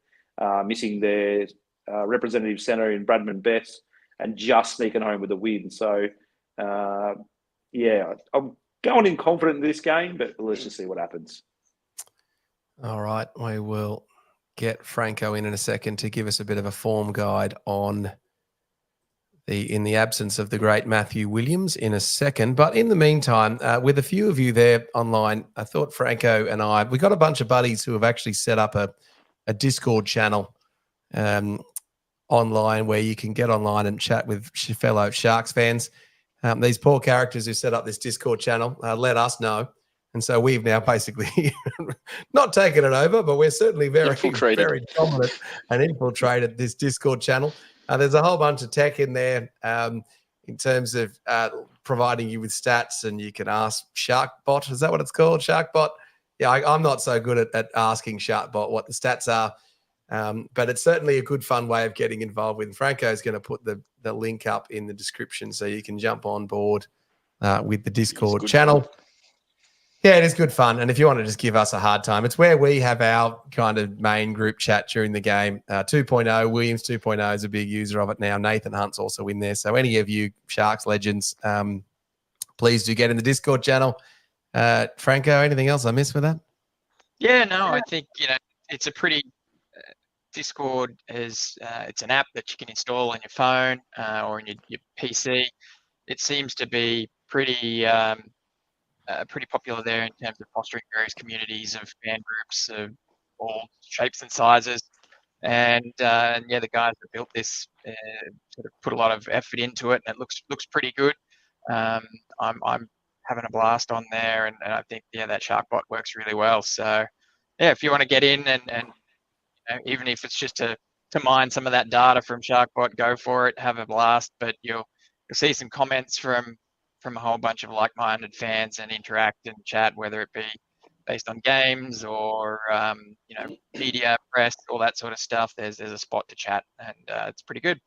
missing their representative centre in Bradman Best and just sneaking home with a win. So, yeah, I'm going in confident in this game, but let's just see what happens. All right, we will get Franco in a second to give us a bit of a form guide on in the absence of the great Matthew Williams in a second. But in the meantime, with a few of you there online, I thought Franco and we got a bunch of buddies who have actually set up a Discord channel online where you can get online and chat with fellow Sharks fans. These poor characters who set up this Discord channel let us know. And so we've now basically not taken it over, but we're certainly very dominant and infiltrated this Discord channel. There's a whole bunch of tech in there in terms of providing you with stats, and you can ask SharkBot. Is that what it's called? SharkBot? Yeah, I'm not so good at asking SharkBot what the stats are, but it's certainly a good, fun way of getting involved with. And Franco's going to put the link up in the description so you can jump on board with the Discord channel. Fun. Yeah, it is good fun. And if you want to just give us a hard time, it's where we have our kind of main group chat during the game. 2.0, Williams 2.0 is a big user of it now. Nathan Hunt's also in there. So any of you Sharks legends, please do get in the Discord channel. Franco, anything else I missed with that? Yeah, no, I think, it's a pretty Discord is it's an app that you can install on your phone or on your PC. It seems to be pretty popular there in terms of fostering various communities of fan groups of all shapes and sizes. And the guys that built this sort of put a lot of effort into it, and it looks pretty good. I'm having a blast on there, and I think that SharkBot works really well. So if you want to get in and even if it's just to mine some of that data from SharkBot, go for it, have a blast. But you'll see some comments from a whole bunch of like-minded fans and interact and chat, whether it be based on games or media, press, all that sort of stuff. There's a spot to chat, and it's pretty good.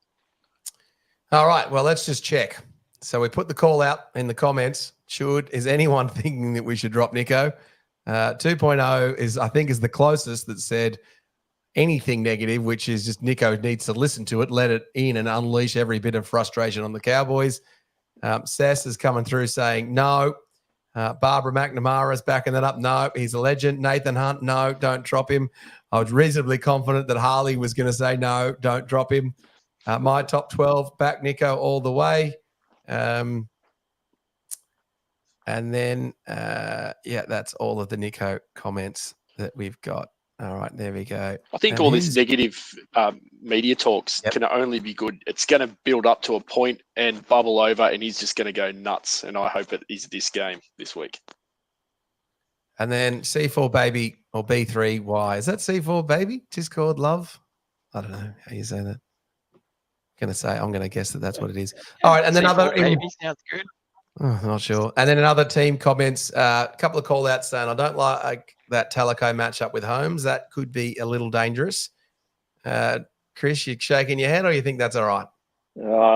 All right, well, let's just check. So we put the call out in the comments. Is anyone thinking that we should drop Nicho? 2.0 I think is the closest that said anything negative, which is just Nicho needs to listen to it, let it in, and unleash every bit of frustration on the Cowboys. Sass is coming through saying no. Barbara McNamara's backing that up. No, he's a legend. Nathan Hunt, no, don't drop him. I was reasonably confident that Harley was going to say no, don't drop him. My top 12, back Nicho all the way. And then, that's all of the Nicho comments that we've got. All right, there we go. I think all this negative media talks can only be good. It's going to build up to a point and bubble over, and he's just going to go nuts. And I hope it is this game this week. And then C4 Baby or B3Y. Is that C4 Baby? Discord Love? I don't know how you say that. I'm going to guess that that's what it is. All right, and then C4 Baby sounds good. Oh, not sure. And then another team comments, a couple of call-outs saying, I don't like that Talaco matchup with Holmes. That could be a little dangerous. Chris, you shaking your head, or you think that's all right?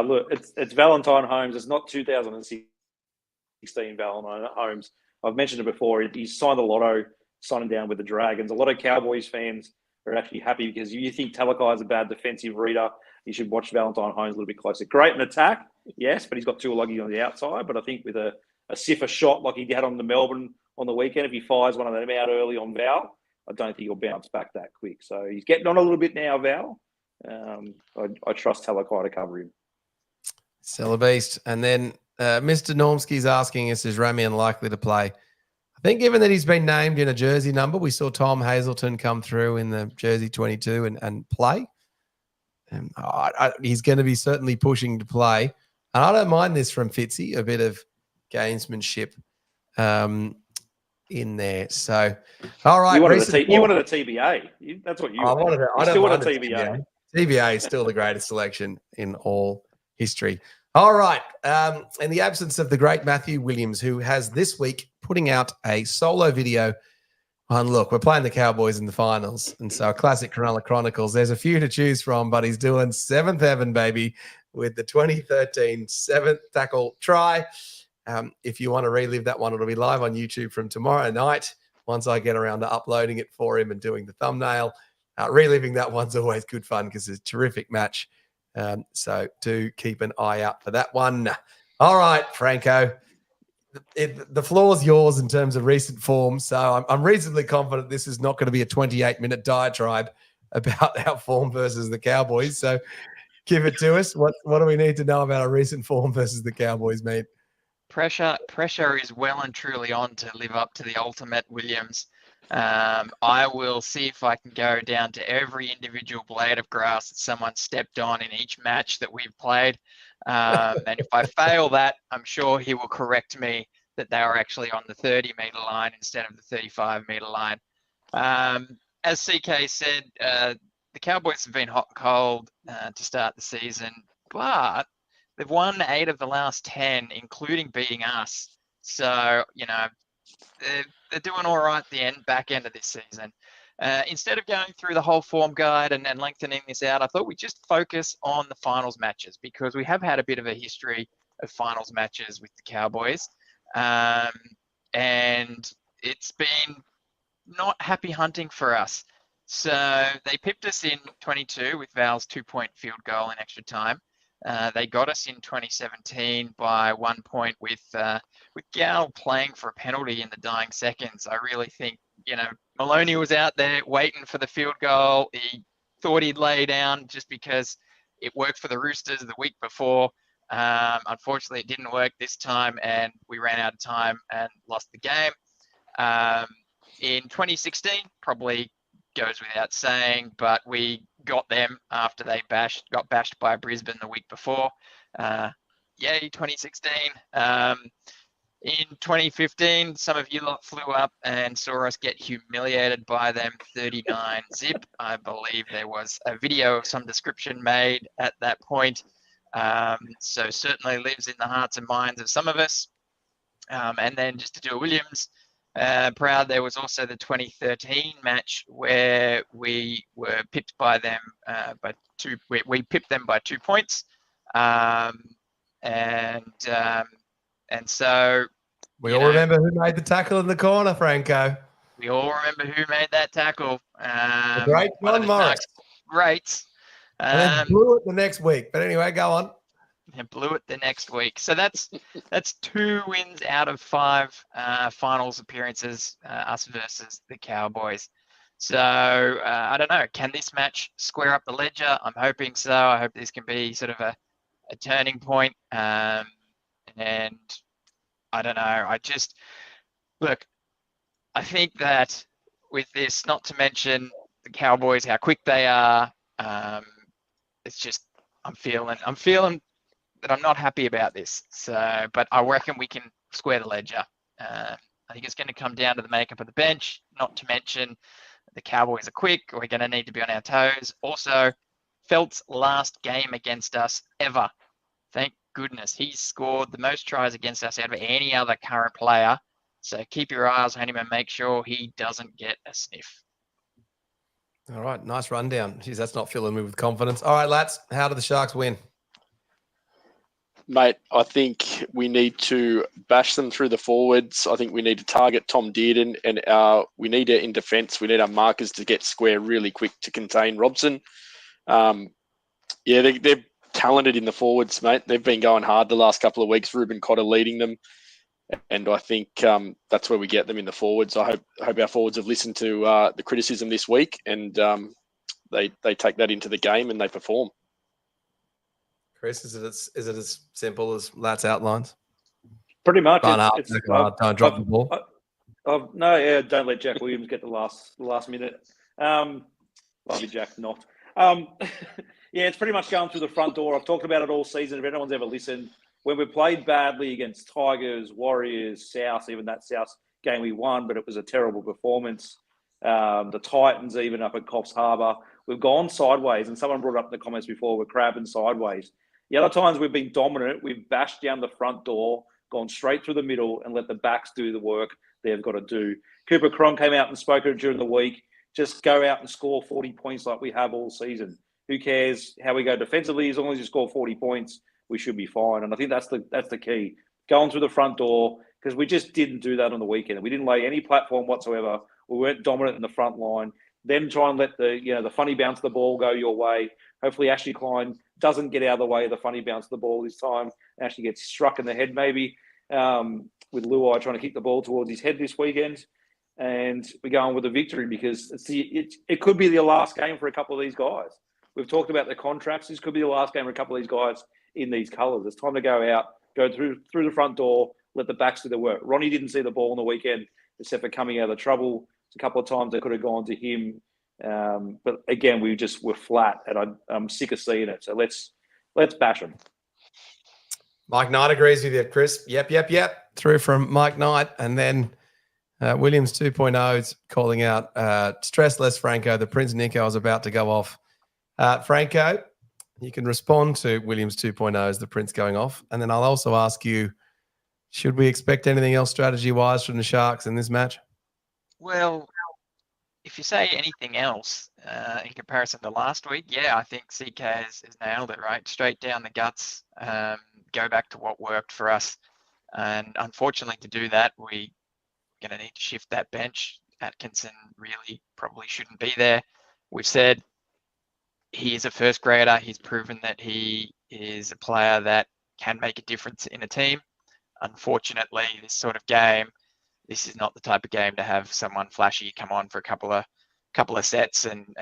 Look, it's Valentine Holmes. It's not 2016 Valentine Holmes. I've mentioned it before. He signed the lotto, signing down with the Dragons. A lot of Cowboys fans are actually happy because you think Talakai is a bad defensive reader. You should watch Valentine Holmes a little bit closer. Great in attack, yes, but he's got Tuolagi on the outside. But I think with a siffer shot like he had on the Melbourne on the weekend, if he fires one of them out early on Val, I don't think he'll bounce back that quick. So he's getting on a little bit now, Val. I trust Talakai to cover him. Sell beast. And then Mr. Normsky's asking us, is Rami unlikely to play? I think given that he's been named in a jersey number, we saw Tom Hazelton come through in the jersey 22 and play. And he's going to be certainly pushing to play. And I don't mind this from Fitzy, a bit of gamesmanship in there. So, all right. You wanted a TBA. That's what you wanted. I still want a TBA. TBA is still the greatest selection in all history. All right. In the absence of the great Matthew Williams, who has this week putting out a solo video on, look, we're playing the Cowboys in the finals. And so classic Cronulla Chronicles, there's a few to choose from, but he's doing 7th heaven, baby, with the 2013 7th tackle try. If you want to relive that one, it'll be live on YouTube from tomorrow night once I get around to uploading it for him and doing the thumbnail. Reliving that one's always good fun because it's a terrific match. So do keep an eye out for that one. All right, Franco. the floor's yours in terms of recent form. So I'm reasonably confident this is not going to be a 28-minute diatribe about our form versus the Cowboys. So give it to us. What do we need to know about our recent form versus the Cowboys, mate? Pressure is well and truly on to live up to the ultimate Williams. I will see if I can go down to every individual blade of grass that someone stepped on in each match that we've played. And if I fail that, I'm sure he will correct me that they were actually on the 30-meter line instead of the 35-meter line. As CK said, the Cowboys have been hot and cold to start the season, but they've won 8 of the last 10, including beating us. So, they're doing all right at the back end of this season. Instead of going through the whole form guide and lengthening this out, I thought we'd just focus on the finals matches because we have had a bit of a history of finals matches with the Cowboys. And it's been not happy hunting for us. So they pipped us in 22 with Val's 2-point field goal in extra time. They got us in 2017 by 1 point with Gal playing for a penalty in the dying seconds. I really think, Maloney was out there waiting for the field goal. He thought he'd lay down just because it worked for the Roosters the week before. Unfortunately, it didn't work this time, and we ran out of time and lost the game. In 2016, probably goes without saying, but we got them after they got bashed by Brisbane the week before. Yay, 2016. In 2015, some of you lot flew up and saw us get humiliated by them 39-0. I believe there was a video of some description made at that point. So certainly lives in the hearts and minds of some of us. And then just to do a Williams, proud, there was also the 2013 match where we were pipped by them by 2. We pipped them by 2 points, and so we all remember who made the tackle in the corner, Franco. We all remember who made that tackle. The great John Morris. Great. And then blew it the next week. But anyway, go on. And blew it the next week. So that's 2 wins out of 5 finals appearances, us versus the Cowboys. So I don't know. Can this match square up the ledger? I'm hoping so. I hope this can be sort of a turning point. And I don't know. I think that with this, not to mention the Cowboys, how quick they are, it's just I'm feeling that I'm not happy about this. So, but I reckon we can square the ledger. I think it's going to come down to the makeup of the bench, not to mention the Cowboys are quick. We're going to need to be on our toes. Also, Felt's last game against us ever. Thank goodness. He's scored the most tries against us out of any other current player. So keep your eyes on him and make sure he doesn't get a sniff. All right, nice rundown. Jeez, that's not filling me with confidence. All right, lads, how do the Sharks win? Mate, I think we need to bash them through the forwards. I think we need to target Tom Dearden, and we need in defence. We need our markers to get square really quick to contain Robson. They're talented in the forwards, mate. They've been going hard the last couple of weeks. Ruben Cotter leading them, and I think that's where we get them in the forwards. I hope our forwards have listened to the criticism this week, and they take that into the game and they perform. Chris, is it as simple as Lats outlines? Pretty much. Don't drop the ball. Don't let Jack Williams get the last minute. Love you, Jack. Not. It's pretty much going through the front door. I've talked about it all season. If anyone's ever listened, when we played badly against Tigers, Warriors, South, even that South game we won, but it was a terrible performance. The Titans, even up at Coffs Harbour, we've gone sideways. And someone brought up in the comments before, we're crabbing sideways. The other times we've been dominant, we've bashed down the front door, gone straight through the middle and let the backs do the work they've got to do. Cooper Cron came out and spoke during the week. Just go out and score 40 points like we have all season. Who cares how we go defensively? As long as you score 40 points, we should be fine. And I think that's the key. Going through the front door, because we just didn't do that on the weekend. We didn't lay any platform whatsoever. We weren't dominant in the front line. Then try and let the funny bounce the ball go your way. Hopefully Ashley Klein doesn't get out of the way of the funny bounce the ball this time and actually gets struck in the head maybe. with Luai trying to kick the ball towards his head this weekend. And we're going with a victory because it could be the last game for a couple of these guys. We've talked about the contracts. This could be the last game for a couple of these guys in these colours. It's time to go out, go through the front door, let the backs do the work. Ronnie didn't see the ball on the weekend except for coming out of trouble. A couple of times they could have gone to him. But again, we're flat, and I'm sick of seeing it. So let's bash them. Mike Knight agrees with you, Chris. Yep. Through from Mike Knight. And then Williams 2.0 is calling out stressless Franco. The Prince Nicho is about to go off. Franco, you can respond to Williams 2.0 as the Prince going off. And then I'll also ask you, should we expect anything else strategy-wise from the Sharks in this match? Well, if you say anything else in comparison to last week, yeah, I think CK has nailed it, right? Straight down the guts, go back to what worked for us. And unfortunately to do that, we're going to need to shift that bench. Atkinson really probably shouldn't be there. We've said he is a first grader. He's proven that he is a player that can make a difference in a team. Unfortunately, this sort of game, this is not the type of game to have someone flashy come on for a couple of sets and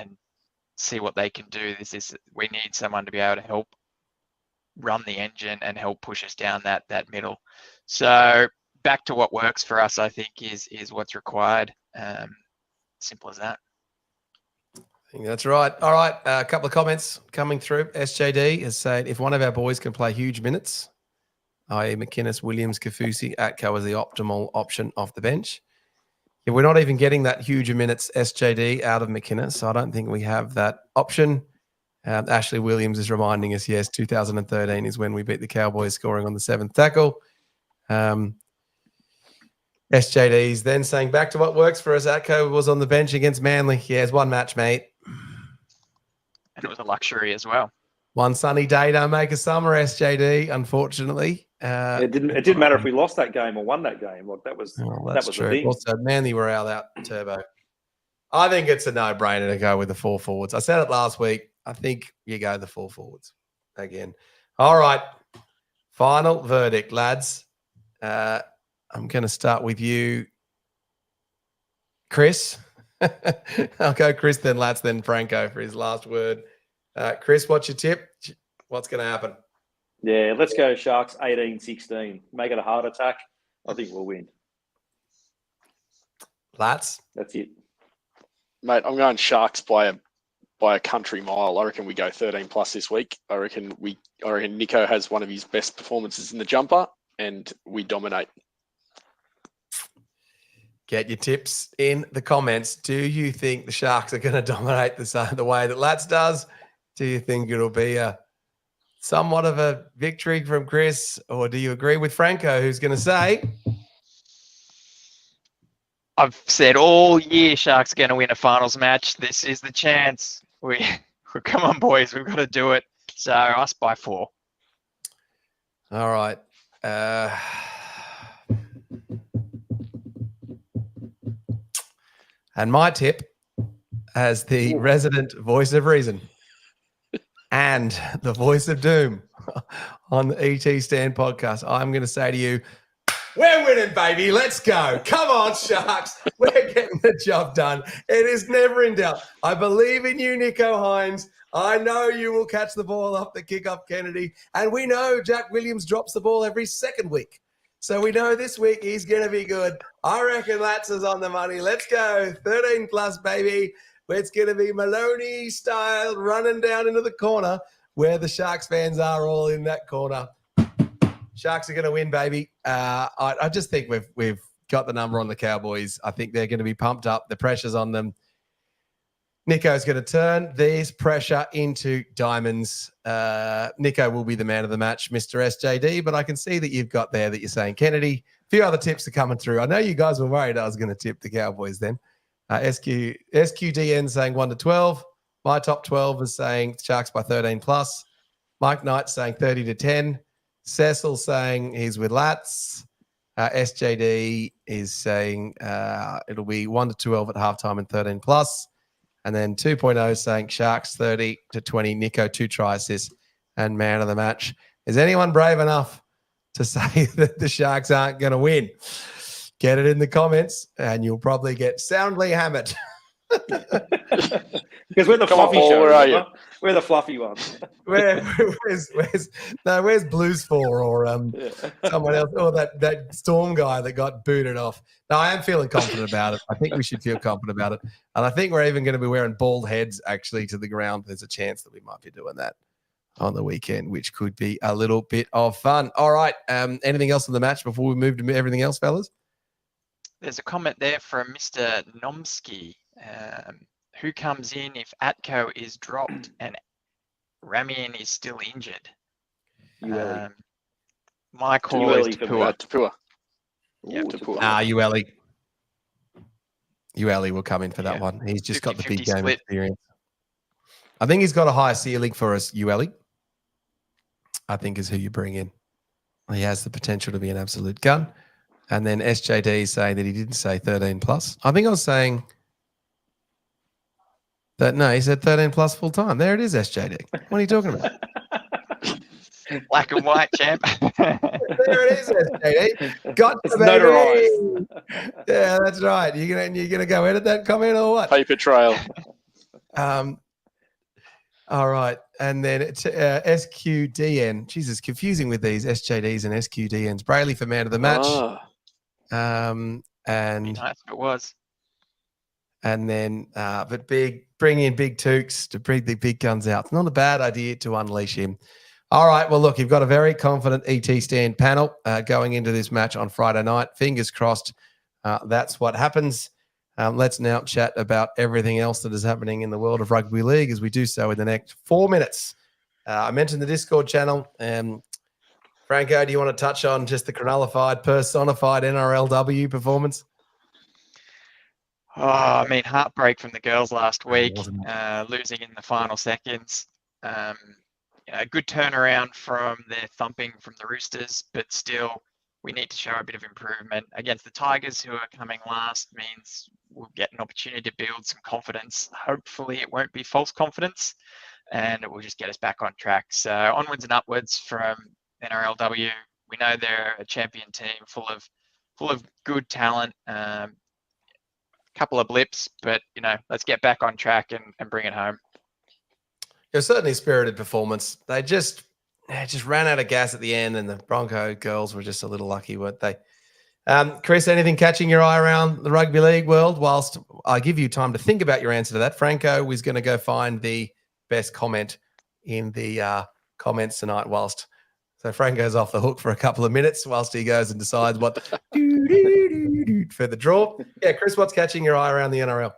see what they can do. We need someone to be able to help run the engine and help push us down that middle. So back to what works for us, I think, is what's required. Simple as that. I think that's right. All right, a couple of comments coming through. SJD has said, if one of our boys can play huge minutes, i.e. McInnes, Williams, Kafusi, Atco as the optimal option off the bench. Yeah, we're not even getting that huge minutes SJD out of McInnes, so I don't think we have that option. Ashley Williams is reminding us, yes, 2013 is when we beat the Cowboys scoring on the 7th tackle. SJD is then saying, back to what works for us. Atco was on the bench against Manly. Yeah, it's one match, mate. And it was a luxury as well. One sunny day don't make a summer, SJD, unfortunately. It didn't matter if we lost that game or won that game. Like that was true. the thing. Also, Manly were out Turbo. I think it's a no-brainer to go with the 4 forwards. I said it last week. I think you go the 4 forwards again. All right. Final verdict, lads. I'm going to start with you, Chris. I'll go Chris, then Lats, then Franco for his last word. Chris, what's your tip? What's going to happen? Yeah, let's go Sharks 18-16. Make it a heart attack. I think we'll win. Lats? That's it. Mate, I'm going Sharks by a country mile. I reckon we go 13 plus this week. I reckon Nicho has one of his best performances in the jumper and we dominate. Get your tips in the comments. Do you think the Sharks are going to dominate the way that Lats does? Do you think it'll be somewhat of a victory from Chris? Or do you agree with Franco, who's going to say... I've said all year Sharks are going to win a finals match. This is the chance. Come on, boys. We've got to do it. So us by 4. All right. And my tip, as the resident voice of reason and the voice of doom on the ET Stand podcast, I'm going to say to you, we're winning, baby. Let's go. Come on, Sharks. We're getting the job done. It is never in doubt. I believe in you, Nicho Hines. I know you will catch the ball off the kickoff, Kennedy. And we know Jack Williams drops the ball every second week. So we know this week he's going to be good. I reckon Lats is on the money. Let's go. 13 plus, baby. It's going to be Maloney style running down into the corner where the Sharks fans are all in that corner. Sharks are going to win, baby. I just think we've got the number on the Cowboys. I think they're going to be pumped up. The pressure's on them. Nicho's going to turn this pressure into diamonds. Nicho will be the man of the match, Mr. SJD, but I can see that you've got there that you're saying Kennedy. A few other tips are coming through. I know you guys were worried I was going to tip the Cowboys then. SQDN saying 1-12. My top 12 is saying Sharks by 13 plus. Mike Knight saying 30-10. Cecil saying he's with Lats. SJD is saying it'll be 1-12 at halftime and 13 plus. And then 2.0 saying Sharks 30-20. Nicho 2 try assists and man of the match. Is anyone brave enough to say that the Sharks aren't going to win. Get it in the comments, and you'll probably get soundly hammered. Because we're the Come on, fluffy Paul, show. where are you? Remember? We're the fluffy ones. Where's Blues for or someone else or that Storm guy that got booted off? No, I am feeling confident about it. I think we should feel confident about it, and I think we're even going to be wearing bald heads actually to the ground. There's a chance that we might be doing that on the weekend, which could be a little bit of fun. All right, anything else on the match before we move to everything else, fellas? There's a comment there from Mr. Nomsky. Who comes in if Atco is dropped and Ramian is still injured? My call is Tapua. Tapua. Yeah, Tapua. Ueli will come in for that one. He's just got the big game split. experience. I think he's got a higher ceiling for us, Ueli. I think is who you bring in. He has the potential to be an absolute gun. And then SJD is saying that he didn't say 13 plus. I think I was saying that, no, he said 13 plus full time. There it is, SJD. What are you talking about? Black and white, champ. There it is, SJD. Got It's the notarized. Yeah, that's right. You're gonna go edit that comment or what? Paper trail. All right, and then it's SQDN. Jesus, confusing with these SJDs and SQDNs. Brayley for man of the match. And Nice if it was. And then, but bring in Big Tukes to bring the big guns out. It's not a bad idea to unleash him. All right, well, look, you've got a very confident ET stand panel going into this match on Friday night. Fingers crossed that's what happens. Let's now chat about everything else that is happening in the world of rugby league as we do so in the next 4 minutes. I mentioned the Discord channel. Franco, do you want to touch on just the chronolified, personified NRLW performance? Oh, I mean, heartbreak from the girls last week, losing in the final seconds. Good turnaround from their thumping from the Roosters, but still we need to show a bit of improvement. Against the Tigers, who are coming last, means we'll get an opportunity to build some confidence. Hopefully it won't be false confidence, and it will just get us back on track. So onwards and upwards from NRLW. We know they're a champion team full of good talent. Couple of blips, but let's get back on track and bring it home. It was certainly a spirited performance. They just ran out of gas at the end, and the Bronco girls were just a little lucky, weren't they? Chris, anything catching your eye around the rugby league world? Whilst I give you time to think about your answer to that, Franco is going to go find the best comment in the comments tonight. So Franco's off the hook for a couple of minutes whilst he goes and decides what for the draw. Yeah, Chris, what's catching your eye around the NRL?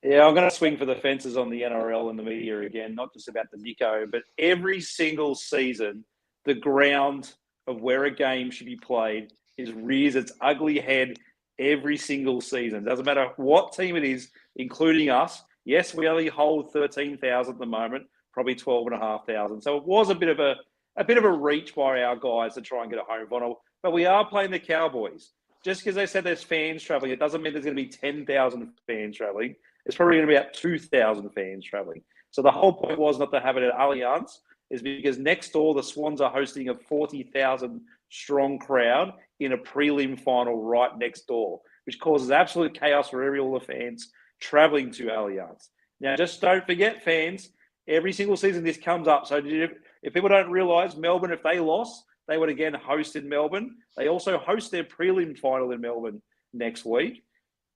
Yeah, I'm going to swing for the fences on the NRL and the media again, not just about the Nicho, but every single season, the ground of where a game should be played rears its ugly head every single season. Doesn't matter what team it is, including us. Yes, we only hold 13,000 at the moment, probably 12,500. So it was a bit of a reach by our guys to try and get a home final. But we are playing the Cowboys. Just because they said there's fans travelling, it doesn't mean there's going to be 10,000 fans travelling. It's probably going to be about 2,000 fans travelling. So the whole point was not to have it at Allianz, is because next door the Swans are hosting a 40,000 strong crowd in a prelim final right next door, which causes absolute chaos for all the fans travelling to Allianz. Now, just don't forget, fans, every single season this comes up. So if people don't realise, Melbourne, if they lost, they would again host in Melbourne. They also host their prelim final in Melbourne next week.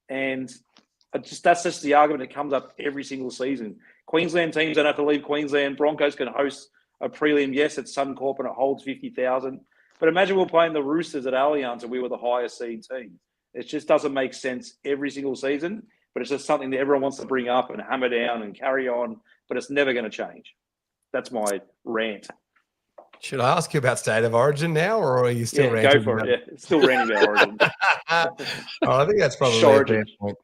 And that's just the argument that comes up every single season. Queensland teams don't have to leave Queensland. Broncos can host a prelim. Yes, it's Suncorp and it holds 50,000. But imagine we're playing the Roosters at Allianz and we were the highest seed team. It just doesn't make sense every single season. But it's just something that everyone wants to bring up and hammer down and carry on. But it's never going to change. That's my rant. Should I ask you about State of Origin now, or are you still ranting? Go for it. Yeah, still ranting about Origin. I think that's probably a fair point.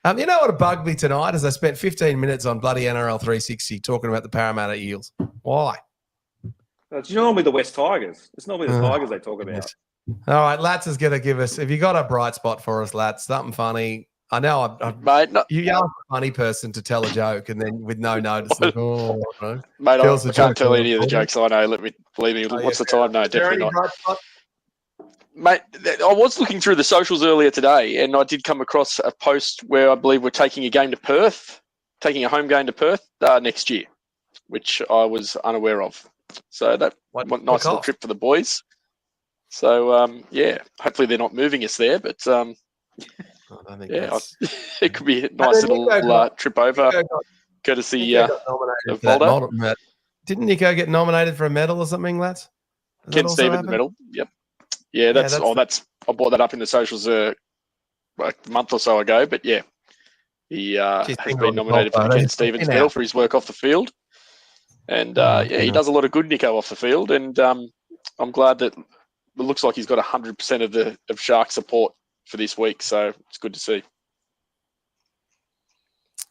You know what bugged me tonight is I spent 15 minutes on bloody NRL 360 talking about the Parramatta Eels. Why? It's normally the West Tigers. It's normally the Tigers they talk about. All right, Lats is going to give us, if you got a bright spot for us, Lats, something funny. I know you ask a funny person to tell a joke and then with no notice. Like, no. Mate, I can't tell any of the jokes I know. Believe me, what's the time? No, definitely not. Mate, I was looking through the socials earlier today, and I did come across a post where I believe we're taking a home game to Perth next year, which I was unaware of. So that nice little trip for the boys. So hopefully they're not moving us there, but it could be a nice little trip over, courtesy of Voldo. Didn't Nicho get nominated for a medal or something, lads? Ken Stevens medal. Yep. Yeah, I brought that up in the socials a month or so ago, but yeah, he has been nominated for the Ken Stevens medal for his work off the field, and he does a lot of good, Nicho, off the field, and I'm glad that it looks like he's got 100% of Shark support for this week, so it's good to see.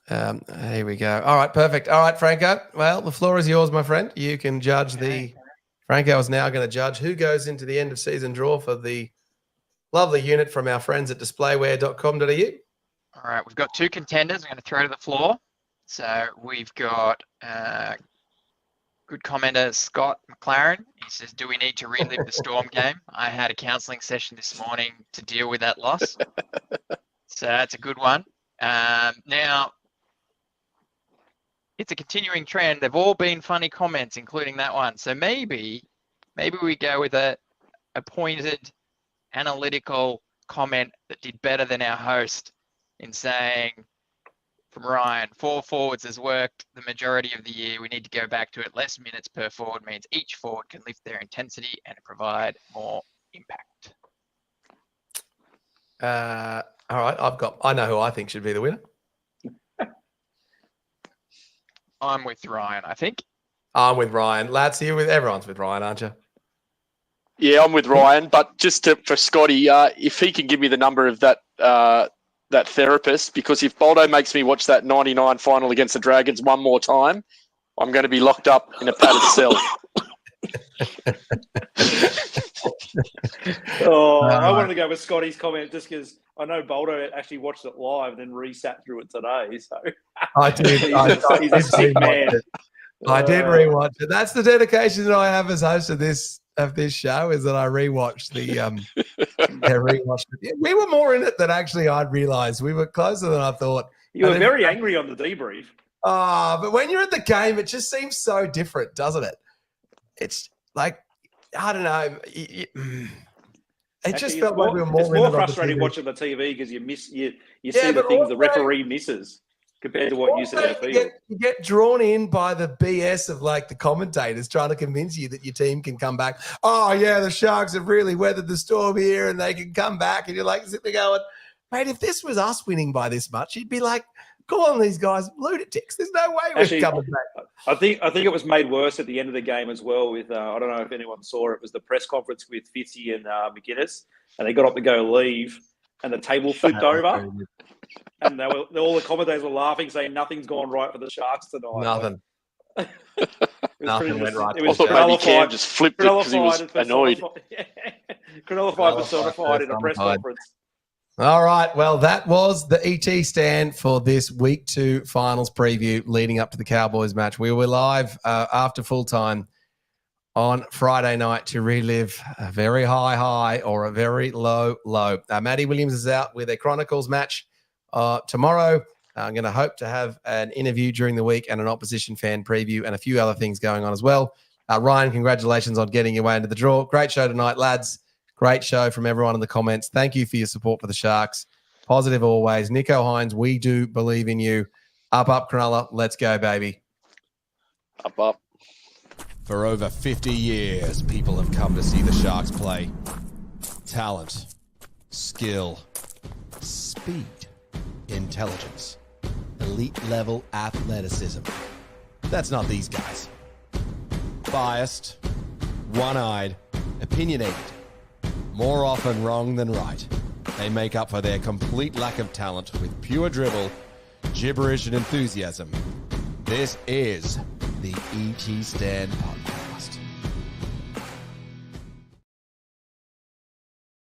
Here we go. All right, perfect. All right, Franco. Well, the floor is yours, my friend. You can judge Franco is now going to judge who goes into the end of season draw for the lovely unit from our friends at displayware.com.au. All right, we've got two contenders. I'm going to throw to the floor. So we've got good commenter Scott McLaren. He says, do we need to relive the Storm game? I had a counselling session this morning to deal with that loss. So that's a good one. Now, it's a continuing trend. They've all been funny comments, including that one. So maybe we go with a pointed, analytical comment that did better than our host in saying, from Ryan, 4 forwards has worked the majority of the year. We need to go back to it. Less minutes per forward means each forward can lift their intensity and provide more impact. All right, I know who I think should be the winner. I'm with Ryan, I think. I'm with Ryan. Lads, everyone's with Ryan, aren't you? Yeah, I'm with Ryan, but just for Scotty, if he can give me the number of that therapist, because if Boldo makes me watch that 99 final against the Dragons one more time, I'm going to be locked up in a padded cell. I wanted to go with Scotty's comment just because I know Boldo actually watched it live and then re-sat through it today. So I did. he's a sick man. I did rewatch it. That's the dedication that I have as host of this show, is that I rewatched rewatched it. We were more in it than actually I'd realised. We were closer than I thought. You were very angry on the debrief. But when you're at the game, it just seems so different, doesn't it? It's like, I don't know. It just felt like we were more. It's more frustrating watching the TV because you see the things the referee misses compared to what you see on the field. You get drawn in by the BS of like the commentators trying to convince you that your team can come back. Oh yeah, the Sharks have really weathered the storm here and they can come back. And you're like sitting there going, mate, if this was us winning by this much, you'd be like, calling these guys lunatics. There's no way we're coming back. I think it was made worse at the end of the game as well with, I don't know if anyone saw it, was the press conference with Fitzy and McGuinness, and they got up to go leave, and the table flipped over, and all the commentators were laughing, saying nothing's gone right for the Sharks tonight. Nothing. Nothing went right. I thought maybe Cam just flipped it because he was annoyed. Cronulla personified in a press conference. All right. Well, that was the ET stand for this week 2 finals preview leading up to the Cowboys match. We were live after full time on Friday night to relive a very high or a very low. Matty Williams is out with a Chronicles match tomorrow. I'm going to hope to have an interview during the week and an opposition fan preview and a few other things going on as well. Ryan, congratulations on getting your way into the draw. Great show tonight, lads. Great show from everyone in the comments. Thank you for your support for the Sharks. Positive always. Nicho Hines, we do believe in you. Up, Cronulla. Let's go, baby. Up. For over 50 years, people have come to see the Sharks play. Talent, skill, speed, intelligence, elite-level athleticism. That's not these guys. Biased, one-eyed, opinionated. More often wrong than right. They make up for their complete lack of talent with pure dribble, gibberish, and enthusiasm. This is the ET Stand Podcast.